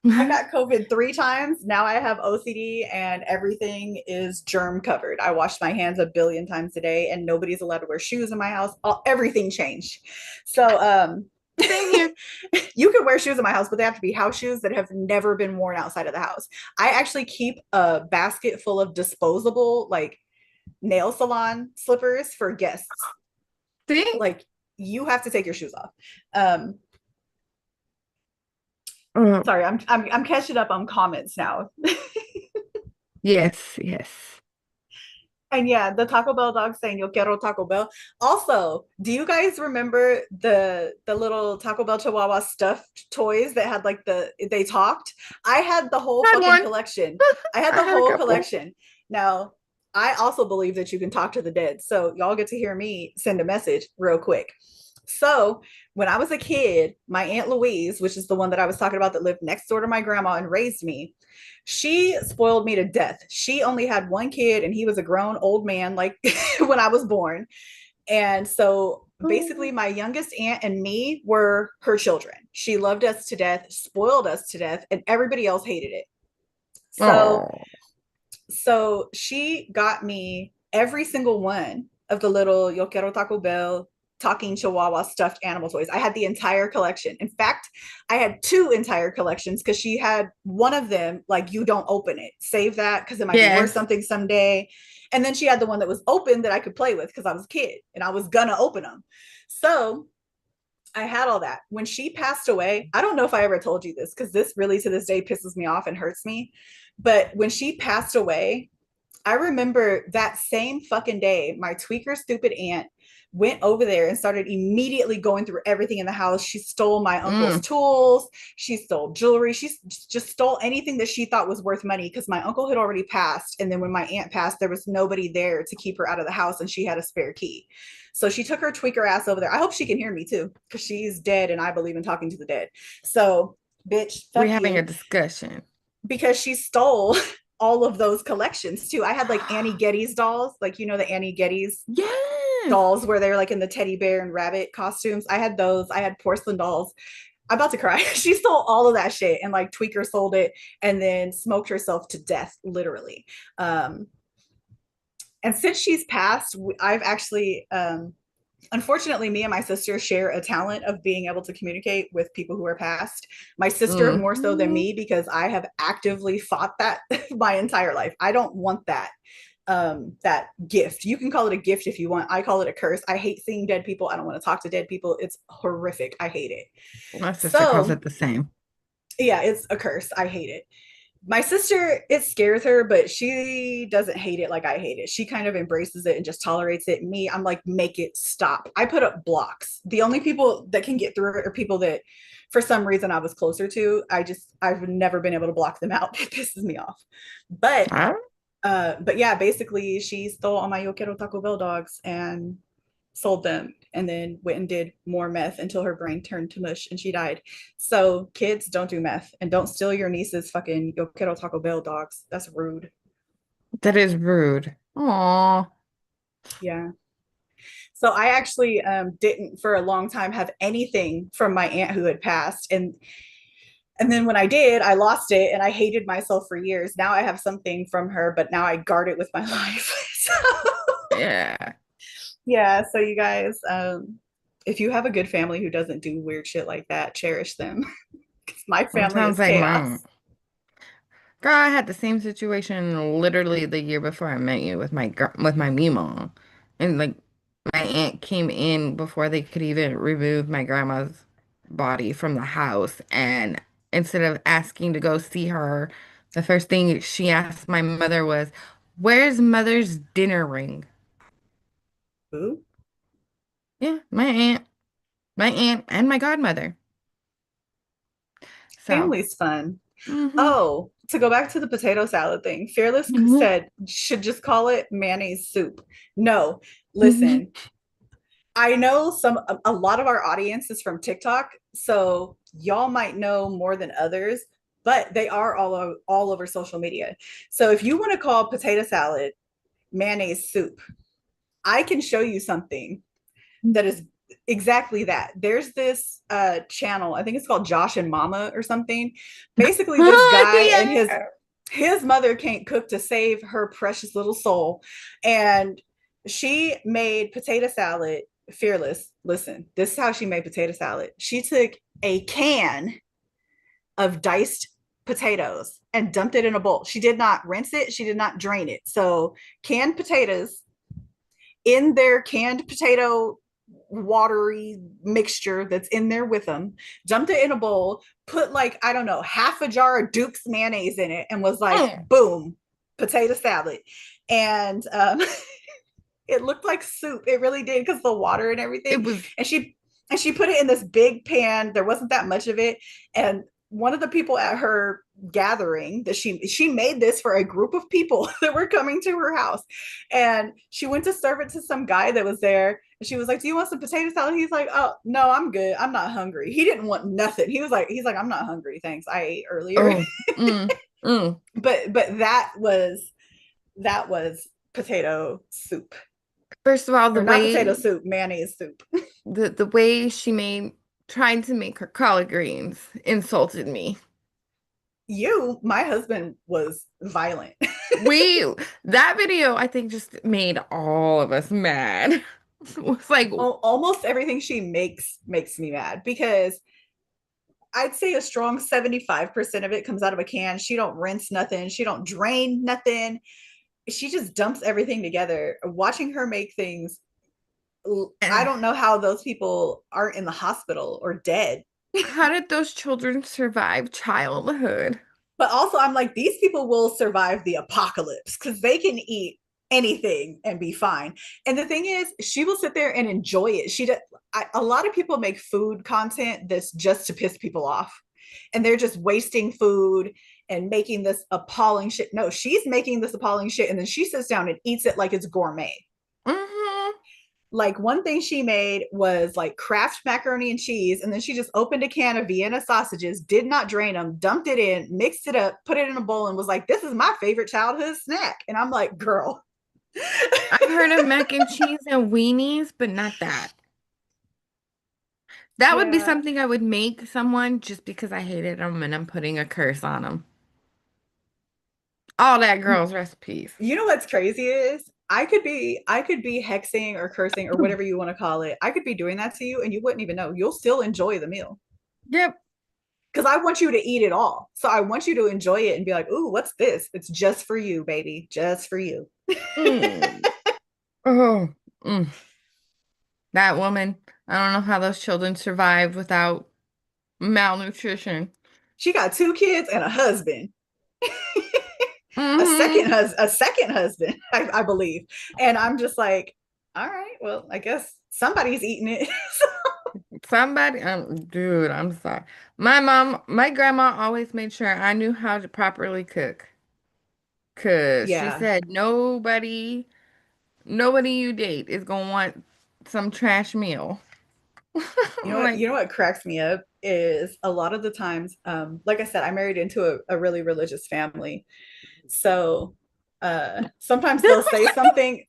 I got COVID 3 times. Now I have OCD and everything is germ covered. I wash my hands a billion times a day and nobody's allowed to wear shoes in my house. Everything changed. So, Same here. you can wear shoes in my house, but they have to be house shoes that have never been worn outside of the house. I actually keep a basket full of disposable, like nail salon slippers for guests. See? Like, you have to take your shoes off. Um, Oh, sorry, I'm catching up on comments now. yes, yes. And yeah, the Taco Bell dog saying "Yo quiero Taco Bell." Also, do you guys remember the little Taco Bell Chihuahua stuffed toys that had like they talked? I had the whole Had fucking one. collection. I had I the had a whole couple. collection. Now, I also believe that you can talk to the dead. So y'all get to hear me send a message real quick. So when I was a kid, my Aunt Louise, which is the one that I was talking about that lived next door to my grandma and raised me, she spoiled me to death. She only had one kid and he was a grown old man, like when I was born. And so basically, my youngest aunt and me were her children. She loved us to death, spoiled us to death, and everybody else hated it. So Oh. so she got me every single one of the little Yo Quiero Taco Bell talking Chihuahua stuffed animal toys. I had the entire collection. In fact, I had two entire collections because she had one of them, like, you don't open it, save that because it might be worth Yes. something someday. And then she had the one that was open that I could play with because I was a kid and I was gonna open them. So I had all that. When she passed away, I don't know if I ever told you this because this really to this day pisses me off and hurts me. But when she passed away, I remember that same fucking day, my tweaker stupid aunt went over there and started immediately going through everything in the house. She stole my uncle's Mm. tools. She stole jewelry. She just stole anything that she thought was worth money because my uncle had already passed. And then when my aunt passed, there was nobody there to keep her out of the house and she had a spare key. So she took her tweaker ass over there. I hope she can hear me too because she's dead and I believe in talking to the dead. So Bitch, We're fuck having a you. discussion. Because she stole all of those collections too. I had like Annie Geddes dolls, like the Annie Geddes Yes. dolls where they're like in the teddy bear and rabbit costumes. I had those. I had porcelain dolls. I'm about to cry. She stole all of that shit and like Tweaker sold it and then smoked herself to death, literally. Um, and since she's passed, I've actually unfortunately, me and my sister share a talent of being able to communicate with people who are passed. My sister more so than Hmm. me because I have actively fought that my entire life. I don't want that gift. You can call it a gift if you want. I call it a curse. I hate seeing dead people. I don't want to talk to dead people. It's horrific. I hate it. My sister calls So it the same. yeah, it's a curse. I hate it. My sister, it scares her, but she doesn't hate it like I hate it. She kind of embraces it and just tolerates it. Me, I'm like, make it stop. I put up blocks. The only people that can get through it are people that for some reason I was closer to. I've never been able to block them out. It pisses me off. But Huh? but yeah, basically she stole all my Yo Quiero Taco Bell dogs and sold them and then went and did more meth until her brain turned to mush and she died. So kids, don't do meth and don't steal your niece's fucking Yo Quiero Taco Bell dogs. That's rude. That is rude. Aw. Yeah. So I actually didn't for a long time have anything from my aunt who had passed, and then when I did, I lost it and I hated myself for years. Now I have something from her, but now I guard it with my life. So Yeah. yeah, so you guys, if you have a good family who doesn't do weird shit like that, cherish them. My That family sounds is like chaos. mine. Girl, I had the same situation literally the year before I met you with with my Mima. And like my aunt came in before they could even remove my grandma's body from the house. And instead of asking to go see her, the first thing she asked my mother was, "Where's mother's dinner ring?" Ooh, Yeah, my aunt and my godmother. So, family's fun. mm-hmm. Oh, to go back to the potato salad thing, Fearless said should just call it mayonnaise soup. No, listen, I know a lot of our audience is from TikTok, so y'all might know more than others, but they are all over social media. So if you want to call potato salad mayonnaise soup, I can show you something that is exactly that. There's this channel, I think it's called Josh and Mama or something. Basically, this guy and Yeah. his mother can't cook to save her precious little soul, and she made potato salad. Fearless, listen, this is how she made potato salad. She took a can of diced potatoes and dumped it in a bowl. She did not rinse it, she did not drain it. So canned potatoes in their canned potato watery mixture that's in there with them, dumped it in a bowl, put like, I don't know, half a jar of Duke's mayonnaise in it, and was like, Mm. boom, potato salad. And it looked like soup. It really did because the water and everything. It was, And she put it in this big pan. There wasn't that much of it. And one of the people at her gathering that she made this for a group of people that were coming to her house, and she went to serve it to some guy that was there, and she was like, do you want some potato salad? He's like, oh no, I'm good, I'm not hungry. He didn't want nothing. He's like, I'm not hungry, thanks, I ate earlier. oh, mm. But that was potato soup, First of all, or not potato soup, mayonnaise soup. the way she made trying to make her collard greens insulted me. My husband was violent. We that video I think just made all of us mad. It was like, Almost everything she makes me mad because I'd say a strong 75% of it comes out of a can. She don't rinse nothing. She don't drain nothing. She just dumps everything together. Watching her make things, I don't know how those people aren't in the hospital or dead. how did those children survive childhood? But also, I'm like, these people will survive the apocalypse because they can eat anything and be fine. And the thing is, she will sit there and enjoy it. A lot of people make food content that's just to piss people off, and they're just wasting food and making this appalling shit. No, she's making this appalling shit, and then she sits down and eats it like it's gourmet. Hmm. Like one thing she made was like Kraft macaroni and cheese, and then she just opened a can of Vienna sausages, did not drain them, dumped it in, mixed it up, put it in a bowl, and was like, "This is my favorite childhood snack." And I'm like, "Girl, I've heard of mac and cheese and weenies, but not that. That would be yeah." something I would make someone just because I hated them and I'm putting a curse on them. All that girl's recipes. You know what's crazy is I could be hexing or cursing or whatever you want to call it. I could be doing that to you and you wouldn't even know. You'll still enjoy the meal Yep. because I want you to eat it all. So I want you to enjoy it and be like, "Ooh, what's this? It's just for you, baby, just for you." Mm. Oh, mm. That woman. I don't know how those children survive without malnutrition. She got two kids and a husband, Hmm. a second husband, I believe. And I'm just like, all right, well, I guess somebody's eating it. Somebody, dude, I'm sorry. My grandma always made sure I knew how to properly cook. 'Cause she Yeah. said nobody you date is gonna want some trash meal. You know I'm what? like, You know what cracks me up is a lot of the times, like I said, I married into a really religious family. So sometimes they'll say something.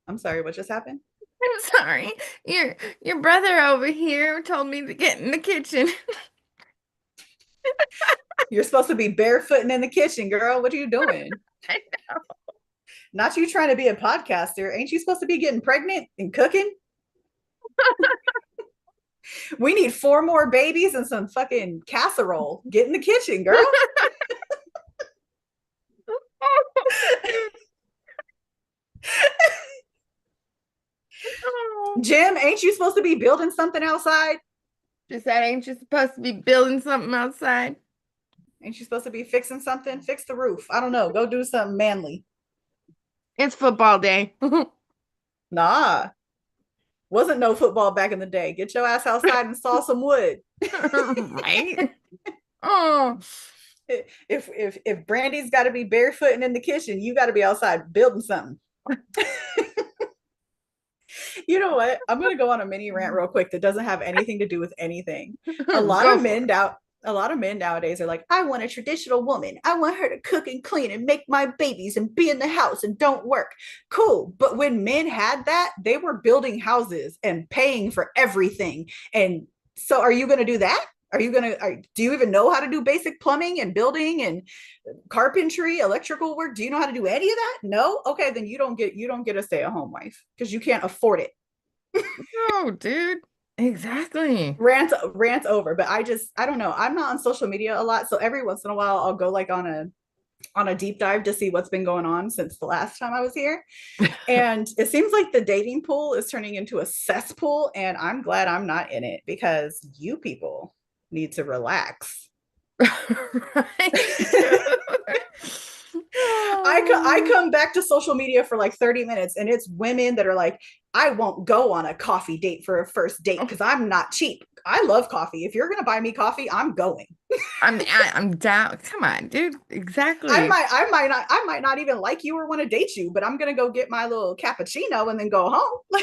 I'm sorry, what just happened? I'm sorry. Your brother over here told me to get in the kitchen. You're supposed to be barefooting in the kitchen, girl. What are you doing? Not you trying to be a podcaster. Ain't you supposed to be getting pregnant and cooking? We need four more babies and some fucking casserole. Get in the kitchen, girl. Jim, ain't you supposed to be building something outside? She said, ain't you supposed to be building something outside? Ain't you supposed to be fixing something? Fix the roof. I don't know. Go do something manly. It's football day. Nah, wasn't no football back in the day. Get your ass outside and saw some wood. Right? Oh, If Brandy's got to be barefooting in the kitchen, you got to be outside building something. You know what? I'm gonna go on a mini rant real quick that doesn't have anything to do with anything. A lot go of for men it. doubt. A lot of men nowadays are like, I want a traditional woman. I want her to cook and clean and make my babies and be in the house and don't work. Cool. But when men had that, they were building houses and paying for everything. And so are you going to do that? Are you going to, do you even know how to do basic plumbing and building and carpentry, electrical work? Do you know how to do any of that? No. Okay. Then you don't get a stay at home wife because you can't afford it. No, dude. Exactly. Rant over. But I don't know, I'm not on social media a lot, so every once in a while I'll go like on a deep dive to see what's been going on since the last time I was here, and it seems like the dating pool is turning into a cesspool, and I'm glad I'm not in it because you people need to relax. Right, dude. I Oh. come back to social media for like 30 minutes and it's women that are like, I won't go on a coffee date for a first date because I'm not cheap. I love coffee. If you're gonna buy me coffee, I'm going. I'm down. Come on, dude. I Exactly. might I might not I might not even like you or want to date you, but I'm gonna go get my little cappuccino and then go home.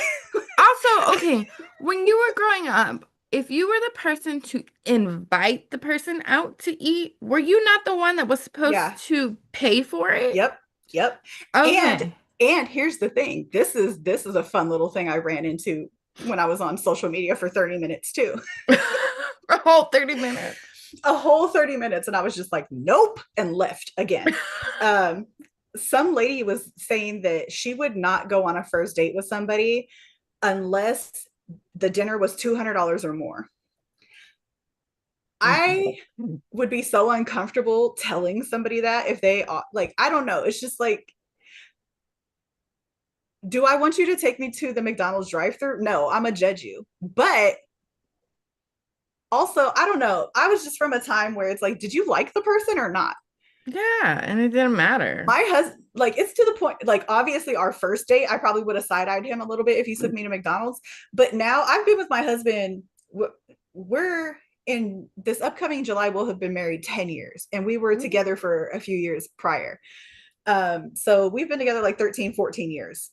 Also, okay, when you were growing up, if you were the person to invite the person out to eat, were you not the one that was supposed Yeah. to pay for it? Yep. Yep. And Okay. and here's the thing. This is a fun little thing I ran into when I was on social media for 30 minutes too. A whole 30 minutes. A whole 30 minutes and I was just like, nope, and left again. Um some lady was saying that she would not go on a first date with somebody unless the dinner was $200 or more. I would be so uncomfortable telling somebody that if they like, I don't know, it's just like, do I want you to take me to the McDonald's drive-through? No, I'm gonna judge you. But also, I don't know, I was just from a time where it's like, did you like the person or not? Yeah, and it didn't matter. My husband, like, it's to the point, like, obviously our first date I probably would have side-eyed him a little bit if he took me to McDonald's, but now I've been with my husband, we're in this upcoming July we'll have been married 10 years and we were together for a few years prior. So we've been together like 13, 14 years.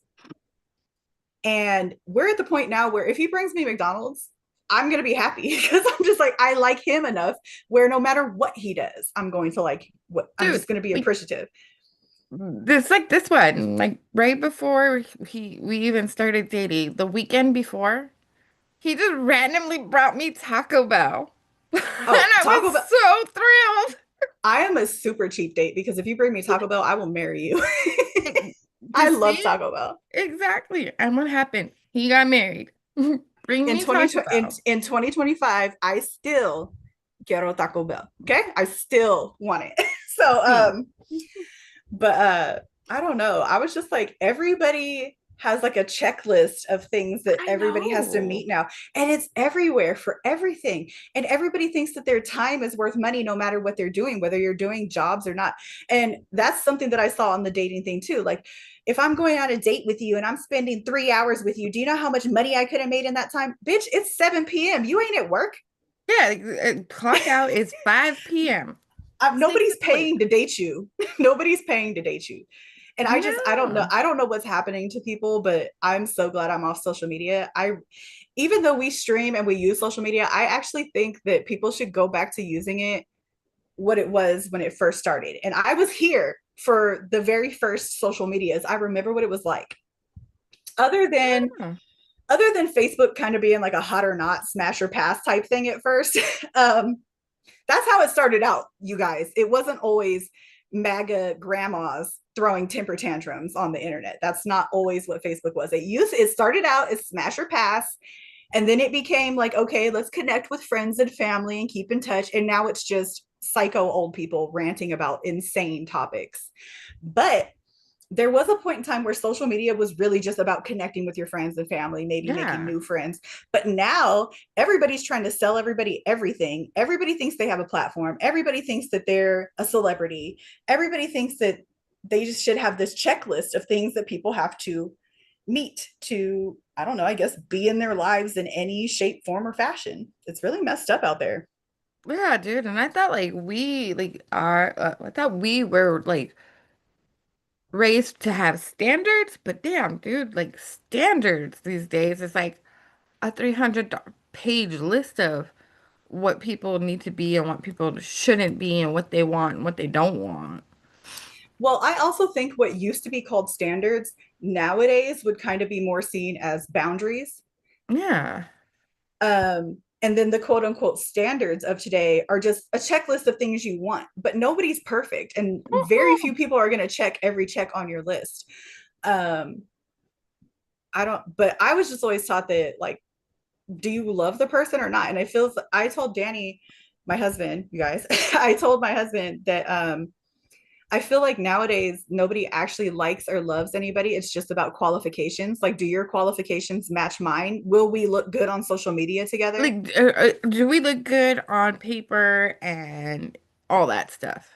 And we're at the point now where if he brings me McDonald's, I'm going to be happy because I'm just like, I like him enough where no matter what he does, I'm going to like what I'm Dude, just going to be like appreciative. this like this one, like right before we even started dating, the weekend before, he just randomly brought me Taco Bell. And Oh, I Taco was Bell. so thrilled. I am a super cheap date because if you bring me Taco Bell, I will marry you. You I love see? Taco Bell. Exactly. And what happened? He got married. Bring In me Taco Bell. in 2025, I still quiero Taco Bell. Okay? I still want it. So See. but I don't know. I was just like everybody has like a checklist of things that I everybody has to know. meet now, and it's everywhere for everything, and everybody thinks that their time is worth money no matter what they're doing, whether you're doing jobs or not. And that's something that I saw on the dating thing too. Like if I'm going on a date with you and I'm spending 3 hours with you, do you know how much money I could have made in that time? Bitch, it's 7 p.m. You ain't at work. Yeah, clock out is 5 p.m. Nobody's Seriously. paying to date you. Nobody's paying to date you. And I don't know. No. I don't know what's happening to people, but I'm so glad I'm off social media. Even though we stream and we use social media, I actually think that people should go back to using it what it was when it first started. And I was here for the very first social medias. I remember what it was like. Other than Yeah. other than Facebook kind of being like a hot or not smash or pass type thing at first. um, that's how it started out, you guys. It wasn't always MAGA grandmas throwing temper tantrums on the internet. That's not always what Facebook was. It started out as smash or pass, and then it became like, okay, let's connect with friends and family and keep in touch. And now it's just psycho old people ranting about insane topics. But there was a point in time where social media was really just about connecting with your friends and family, maybe making Yeah. new friends. But now everybody's trying to sell everybody everything. Everybody thinks they have a platform. Everybody thinks that they're a celebrity. Everybody thinks that they just should have this checklist of things that people have to meet to, I don't know, I guess be in their lives in any shape, form, or fashion. It's really messed up out there. Yeah, dude. And I thought like I thought we were like raised to have standards, but damn, dude, like standards these days is like a 300 page list of what people need to be and what people shouldn't be and what they want and what they don't want. Well, I also think what used to be called standards nowadays would kind of be more seen as boundaries. Yeah. And then the quote unquote standards of today are just a checklist of things you want, but nobody's perfect. And very few people are going to check every check on your list. Um, I don't, but I was just always taught that, like, do you love the person or not? And I told Danny, my husband, you guys, I told my husband that I feel like nowadays nobody actually likes or loves anybody. It's just about qualifications. Like, do your qualifications match mine? Will we look good on social media together? Like, do we look good on paper and all that stuff?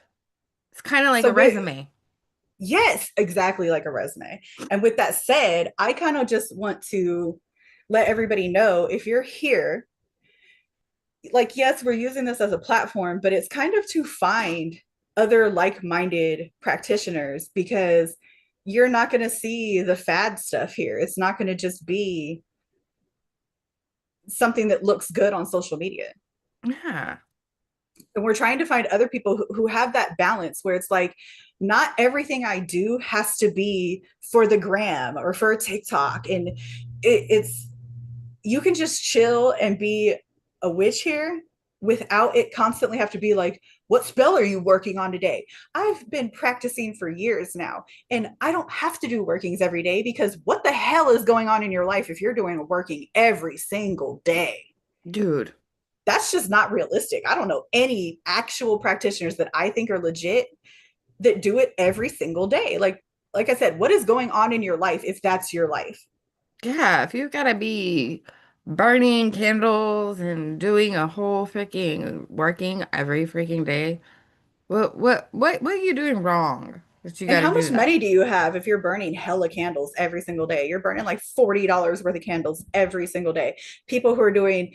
It's kind of like So a with resume. Yes, exactly like a resume. And with that said, I kind of just want to let everybody know if you're here, like, yes, we're using this as a platform, but it's kind of to find other like minded practitioners because you're not going to see the fad stuff here. It's not going to just be something that looks good on social media. Yeah. And we're trying to find other people who have that balance where it's like, not everything I do has to be for the gram or for a TikTok. And it's, you can just chill and be a witch here without it constantly have to be like, what spell are you working on today? I've been practicing for years now, and I don't have to do workings every day because what the hell is going on in your life if you're doing a working every single day? Dude. That's just not realistic. I don't know any actual practitioners that I think are legit that do it every single day. Like I said, what is going on in your life if that's your life? Yeah, if you gotta be burning candles and doing a whole freaking working every freaking day, what are you doing wrong that you And gotta how do much that? money do you have if you're burning hella candles every single day? You're burning like $40 worth of candles every single day. People who are doing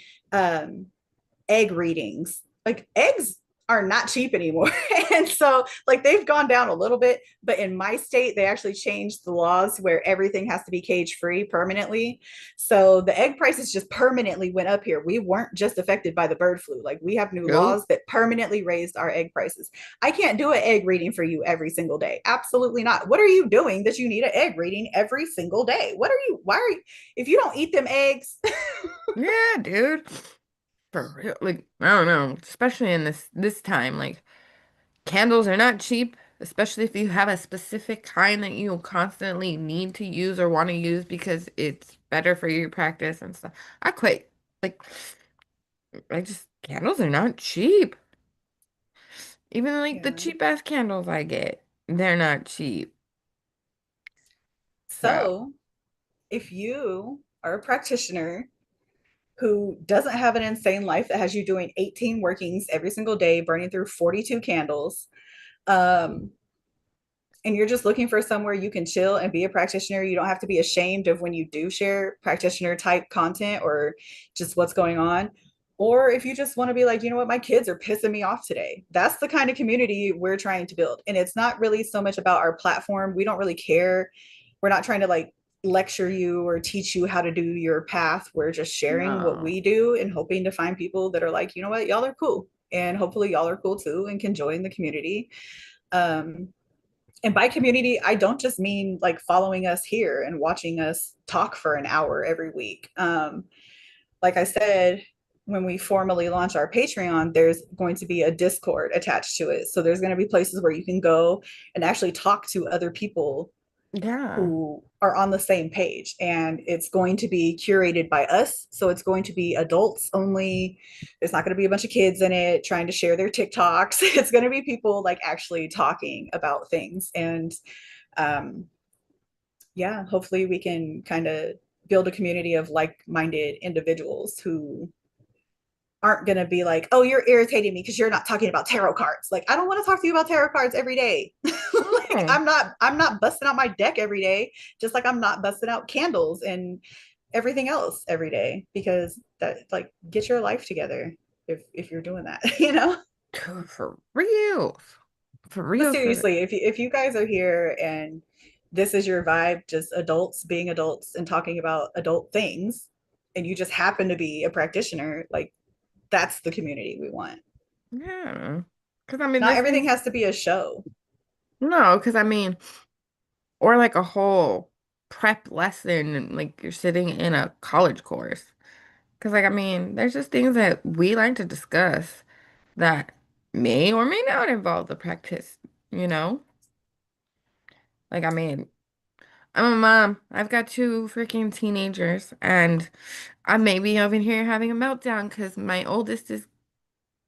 egg readings, like eggs are not cheap anymore. And so like they've gone down a little bit, but in my state they actually changed the laws where everything has to be cage free permanently. So the egg prices just permanently went up here. We weren't just affected by the bird flu. Like we have new Nope. laws that permanently raised our egg prices. I can't do an egg reading for you every single day. Absolutely not. What are you doing that you need an egg reading every single day? What are you, why are you, if you don't eat them eggs? Yeah, dude. For real. Like, I don't know, especially in this time, like candles are not cheap, especially if you have a specific kind that you constantly need to use or want to use because it's better for your practice and stuff. I quit. Like, I just candles are not cheap. Even like the Yeah. cheap ass candles I get, they're not cheap. So, So if you are a practitioner who doesn't have an insane life that has you doing 18 workings every single day, burning through 42 candles, um, and you're just looking for somewhere you can chill and be a practitioner, you don't have to be ashamed of when you do share practitioner type content or just what's going on. Or if you just want to be like, you know what, my kids are pissing me off today. That's the kind of community we're trying to build. And it's not really so much about our platform. We don't really care. We're not trying to like lecture you or teach you how to do your path. We're just sharing what no. we do and hoping to find people that are like, you know what, y'all are cool. And hopefully y'all are cool too and can join the community. Um, and by community, I don't just mean like following us here and watching us talk for an hour every week. Like I said, when we formally launch our Patreon, there's going to be a Discord attached to it. So there's going to be places where you can go and actually talk to other people Yeah. who are on the same page, and it's going to be curated by us, so it's going to be adults only. There's not going to be a bunch of kids in it trying to share their TikToks. It's going to be people like actually talking about things. And um yeah, hopefully we can kind of build a community of like-minded individuals who aren't going to be like, oh, you're irritating me because you're not talking about tarot cards. Like, I don't want to talk to you about tarot cards every day. Like, No. I'm not busting out my deck every day, just like I'm not busting out candles and everything else every day, because that, like, get your life together if you're doing that, you know? For real. For But real, for seriously, if you guys are here and this is your vibe, just adults being adults and talking about adult things, and you just happen to be a practitioner, like, that's the community we want. yeah. Because I mean, Not this everything thing's has to be a show. no, because I mean, or like a whole prep lesson, and like you're sitting in a college course. Because, like, I mean, there's just things that we like to discuss that may or may not involve the practice, you know? Like, I mean, I'm a mom. I've got two freaking teenagers, and I may be over here having a meltdown because my oldest is,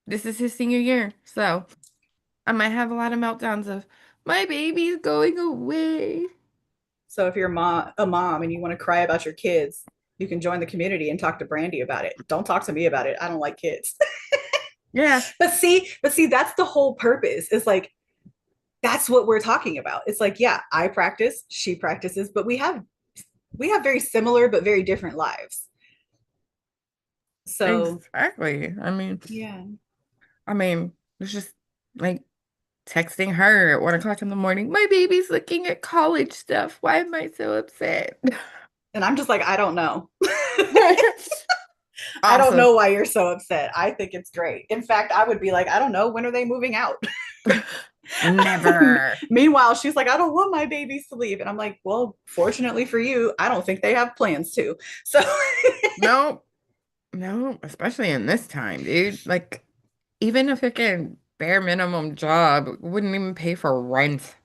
this is his senior year. So I might have a lot of meltdowns of my baby's going away. So if you're a mom and you want to cry about your kids, you can join the community and talk to Brandy about it. Don't talk to me about it. I don't like kids. Yeah, But see, that's the whole purpose. Is like that's what we're talking about. It's like, yeah, I practice, she practices, but we have very similar but very different lives. So exactly. yeah. I mean, it's just like texting her at 1 o'clock in the morning. My baby's looking at college stuff. Why am I so upset? And I'm just like, I don't know. I don't Awesome. know why you're so upset. I think it's great. In fact, I would be like, I don't know, when are they moving out? Never. Meanwhile, she's like, I don't want my babies to leave. And I'm like, well, fortunately for you, I don't think they have plans to. So, No, no, especially in this time, dude. Like, even a freaking bare minimum job wouldn't even pay for rent.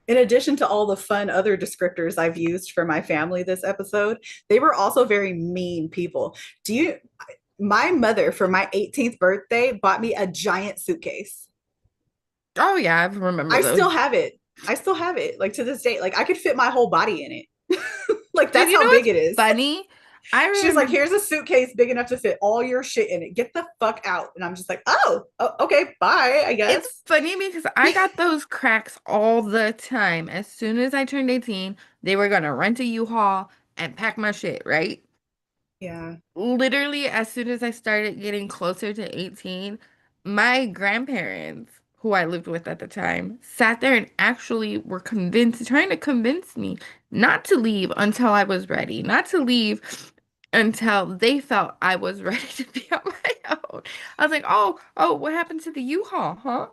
in addition to all the fun other descriptors I've used for my family this episode, they were also very mean people. Do you, my mother for my 18th birthday bought me a giant suitcase. Oh, yeah, I remember I still those. have it. I still have it, like to this day. Like I could fit my whole body in it. Like Dude, that's you know how big what's it is. funny? I She was like, remember here's a suitcase big enough to fit all your shit in it. Get the fuck out. And I'm just like, oh, okay, bye, I it's guess. funny because I got those cracks all the time. As soon as I turned 18, they were gonna rent a U-Haul and pack my shit, right? Yeah. Literally, as soon as I started getting closer to 18, my grandparents, who I lived with at the time, sat there and actually were convinced, trying to convince me not to leave until I was ready, not to leave until they felt I was ready to be on my own. I was like, oh, what happened to the U-Haul, huh?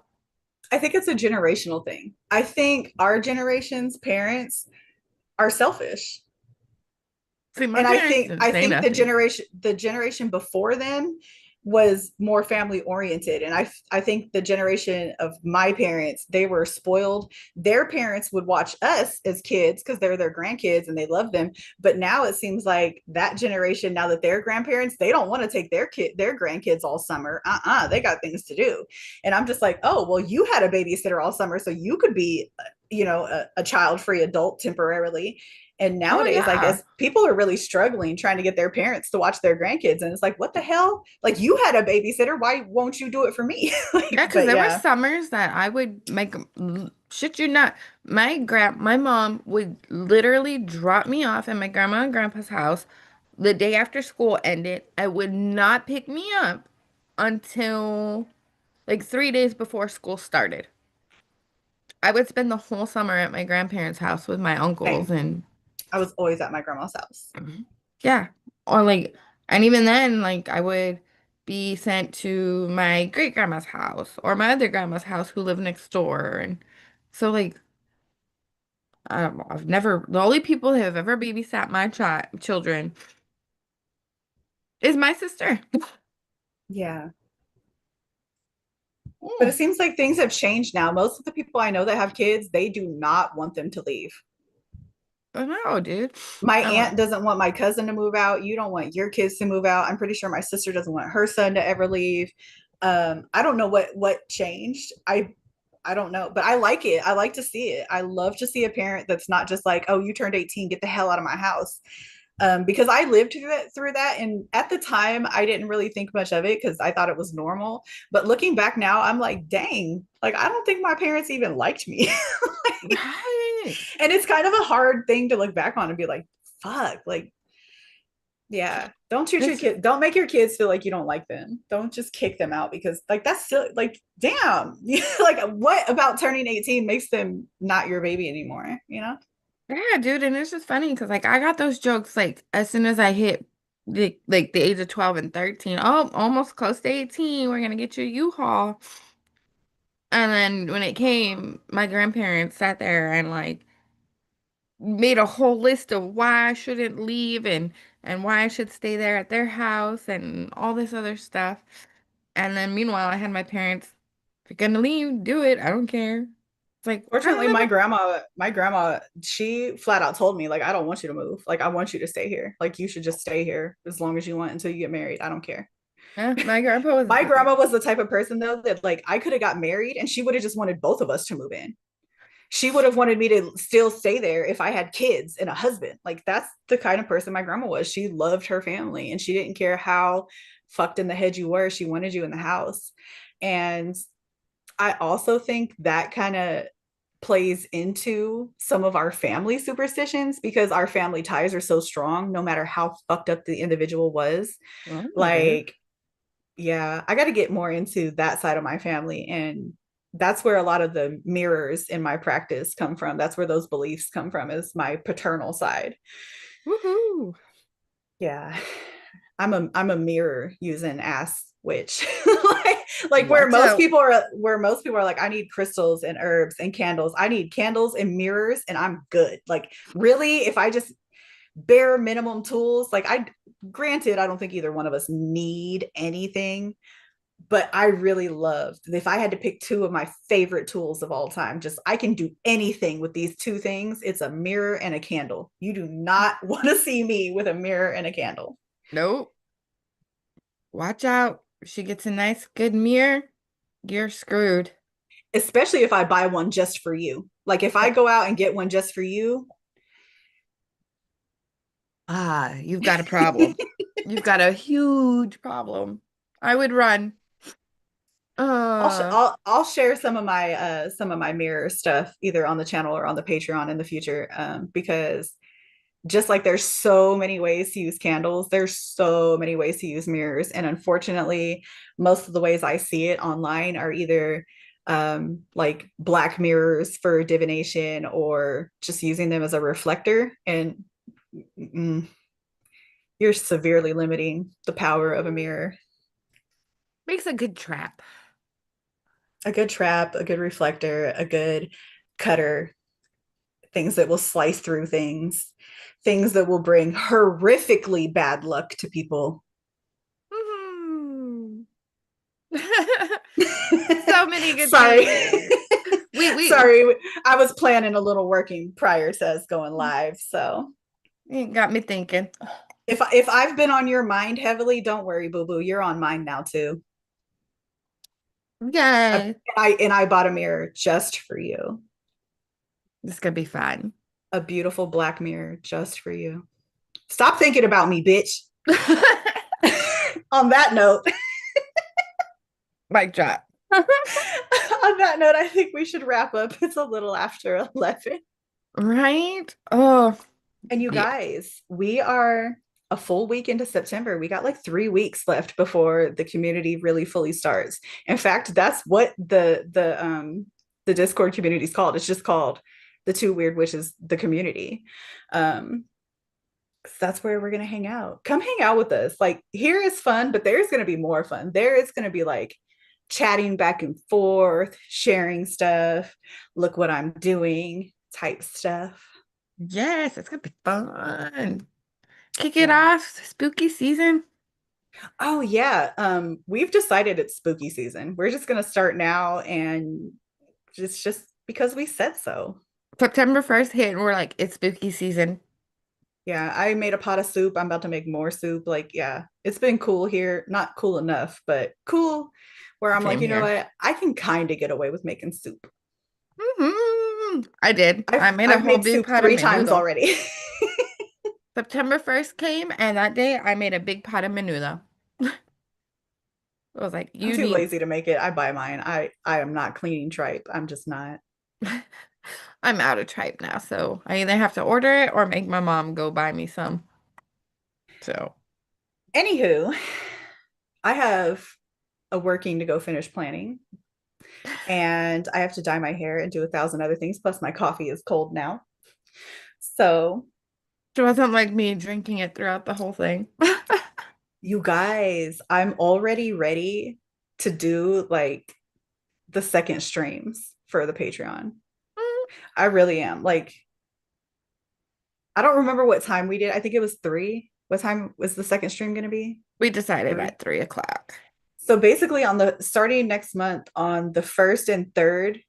I think it's a generational thing. I think our generation's parents are selfish. See, my And I parents think didn't I say think nothing. the generation before them was more family oriented, and I think the generation of my parents, they were spoiled. Their parents would watch us as kids because they're their grandkids and they love them, but now it seems like that generation, now that they're grandparents, they don't want to take their grandkids all summer. They got things to do. And I'm just like, oh well, you had a babysitter all summer so you could be, a child free adult temporarily. And Oh nowadays, like, yeah. as people are really struggling trying to get their parents to watch their grandkids, and it's like, what the hell? Like, you had a babysitter, why won't you do it for me? Like, Yeah, because but there were yeah, summers that I would make shit you not. My mom would literally drop me off at my grandma and grandpa's house the day after school ended. I would not pick me up until like 3 days before school started. I would spend the whole summer at my grandparents' house with my uncles same. and I was always at my grandma's house. yeah. Or like, and even then, like, I would be sent to my great grandma's house or my other grandma's house who lived next door. And so, like, I've never, the only people who have ever babysat my children is my sister. Yeah. But it Mm, seems like things have changed now. Most of the people I know that have kids, they do not want them to leave. I know, dude. My I'm like, aunt doesn't want my cousin to move out. You don't want your kids to move out. I'm pretty sure my sister doesn't want her son to ever leave. I don't know what changed. I don't know, but I like it. I like to see it. I love to see a parent that's not just like, oh, you turned 18, get the hell out of my house. Because I lived through that, and at the time, I didn't really think much of it because I thought it was normal. But looking back now, I'm like, dang, like I don't think my parents even liked me. right. And it's kind of a hard thing to look back on and be like, fuck, like, yeah, don't treat your It's kid, don't make your kids feel like you don't like them. Don't just kick them out because, like, that's still like, damn, like, what about turning 18 makes them not your baby anymore, you know? yeah, dude, and it's just funny because like I got those jokes like as soon as I hit the age of 12 and 13. Oh, almost close to 18. We're gonna get you a U-Haul. And then when it came, my grandparents sat there and like made a whole list of why I shouldn't leave and why I should stay there at their house and all this other stuff. And then meanwhile, I had my parents, if you're gonna leave, do it. I don't care. It's like I don't Fortunately, live. my grandma, she flat out told me, like, I don't want you to move. Like, I want you to stay here. Like, you should just stay here as long as you want until you get married. I don't care. Yeah, my grandpa was My grandma was the type of person though that, like, I could have got married and she would have just wanted both of us to move in. She would have wanted me to still stay there if I had kids and a husband. Like, that's the kind of person my grandma was. She loved her family and she didn't care how fucked in the head you were. She wanted you in the house. And I also think that kind of plays into some of our family superstitions because our family ties are so strong no matter how fucked up the individual was. oh, dude. Like, yeah, I got to get more into that side of my family. And that's where a lot of the mirrors in my practice come from. That's where those beliefs come from, is my paternal side. Woohoo. Yeah. I'm a mirror using ass witch. like Watch out. where most people are like, I need crystals and herbs and candles. I need candles and mirrors and I'm good. Like, really, if I just bare minimum tools, like, I granted, I don't think either one of us need anything, but I really loved, if I had to pick two of my favorite tools of all time, just I can do anything with these two things. It's a mirror and a candle. You do not want to see me with a mirror and a candle, Nope. Watch out. If she gets a nice, good mirror, you're screwed. especially if I buy one just for you. Like, if I Yeah. go out and get one just for you, Ah, you've got a problem. You've got a huge problem. I would run. Uh, I'll share some of my mirror stuff either on the channel or on the Patreon in the future, because Just like there's so many ways to use candles, there's so many ways to use mirrors. And unfortunately, most of the ways I see it online are either like black mirrors for divination or just using them as a reflector. And mm, you're severely limiting the power of a mirror. Makes a good trap. A good trap, a good reflector, a good cutter, things that will slice through things, things that will bring horrifically bad luck to people. Mhm. So many good Sorry. things. We Sorry, I was planning a little working prior to us going live. So it got me thinking. if I've been on your mind heavily, don't worry, boo boo. You're on mine now too. Yay. I bought a mirror just for you. This could be fun. A beautiful black mirror just for you. Stop thinking about me, bitch. On that note, Mic drop. on that note, I think we should wrap up. It's a little after 11. Right? Oh, And you yeah. guys, we are a full week into September. We got like 3 weeks left before the community really fully starts. In fact, that's what the Discord community is called. It's just called the Two Weird Witches, the community. Um, that's where we're gonna hang out. Come hang out with us. Like here is fun, but there's gonna be more fun. There is gonna be like chatting back and forth, sharing stuff, look what I'm doing type stuff. Yes, it's gonna be fun. Kick it Yeah. off. Spooky season. Oh yeah. We've decided it's spooky season. We're just gonna start now and just because we said so. September 1st hit, and we're like, it's spooky season. Yeah, I made a pot of soup. I'm about to make more soup. Like, yeah, it's been cool here. Not cool enough, but cool where I'm like, Same you know here. what? I can kind of get away with making soup. I did. I made a I've whole made big soup pot of 3 times menudo. already. September 1st came, and that day I made a big pot of menudo. I was like, I'm you too need, lazy to make it. I buy mine. I am not cleaning tripe. I'm just not. I'm out of tripe now, so I either have to order it or make my mom go buy me some. So, Anywho, I have a working to go finish planning and I have to dye my hair and do 1,000 other things. Plus, my coffee is cold now. So, it wasn't like me drinking it throughout the whole thing. you guys, I'm already ready to do like the second streams for the Patreon. I really am. Like, I don't remember what time we did. I think it was 3. What time was the second stream going to be? We decided 3. at 3 o'clock. So basically, on the starting next month on the first and third,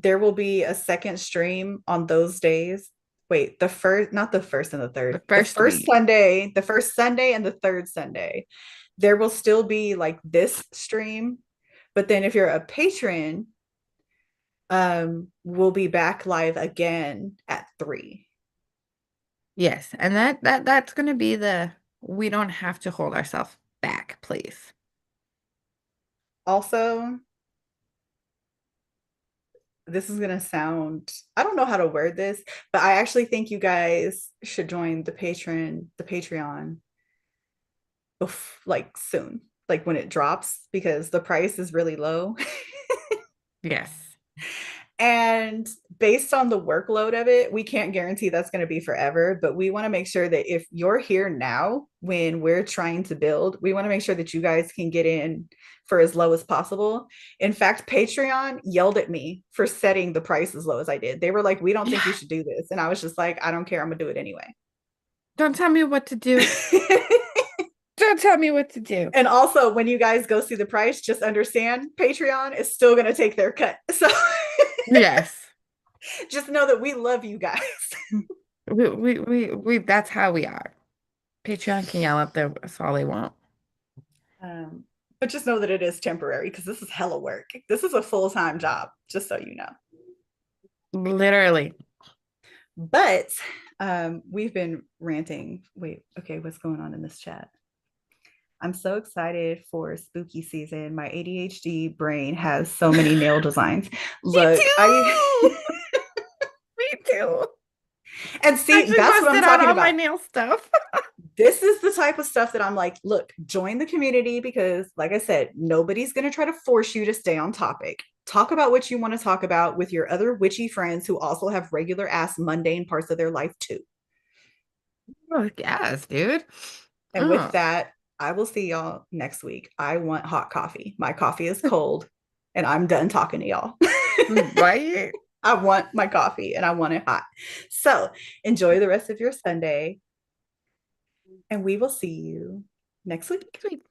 there will be a second stream on those days. Wait, the first, not the first and the The third, first week. the first Sunday and the third Sunday. There will still be like this stream, but then if you're a patron, we'll be back live again at 3. Yes, and that's gonna be the we don't have to hold ourselves back, please. Also, this is gonna sound, I don't know how to word this, but I actually think you guys should join the Patreon like soon, like when it drops, because the price is really low. Yes. And based on the workload of it, we can't guarantee that's going to be forever, but we want to make sure that if you're here now when we're trying to build, we want to make sure that you guys can get in for as low as possible. In fact, Patreon yelled at me for setting the price as low as I did. They were like, "We don't think you Yeah. should do this." And I was just like, "I don't care. I'm going to do it anyway." Don't tell me what to do. Don't tell me what to do. And also, when you guys go see the price, just understand Patreon is still going to take their cut. So Yes. just know that we love you guys. That's how we are. Patreon can yell at them. That's all they want. Um, but just know that it is temporary because this is hella work. This is a full-time job, just so you know. Literally. But we've been ranting. Wait, okay, what's going on in this chat? I'm so excited for spooky season. My ADHD brain has so many nail designs. Me Look, I too. Me too. And I see, actually that's what I'm busted out talking all my about. nail stuff. This is the type of stuff that I'm like, look, join the community because, like I said, nobody's going to try to force you to stay on topic. Talk about what you want to talk about with your other witchy friends who also have regular ass mundane parts of their life too. Oh, yes, dude. And with Oh, that, I will see y'all next week. I want hot coffee. My coffee is cold and I'm done talking to y'all. right? I want my coffee and I want it hot. So enjoy the rest of your Sunday and we will see you next week. Sweet.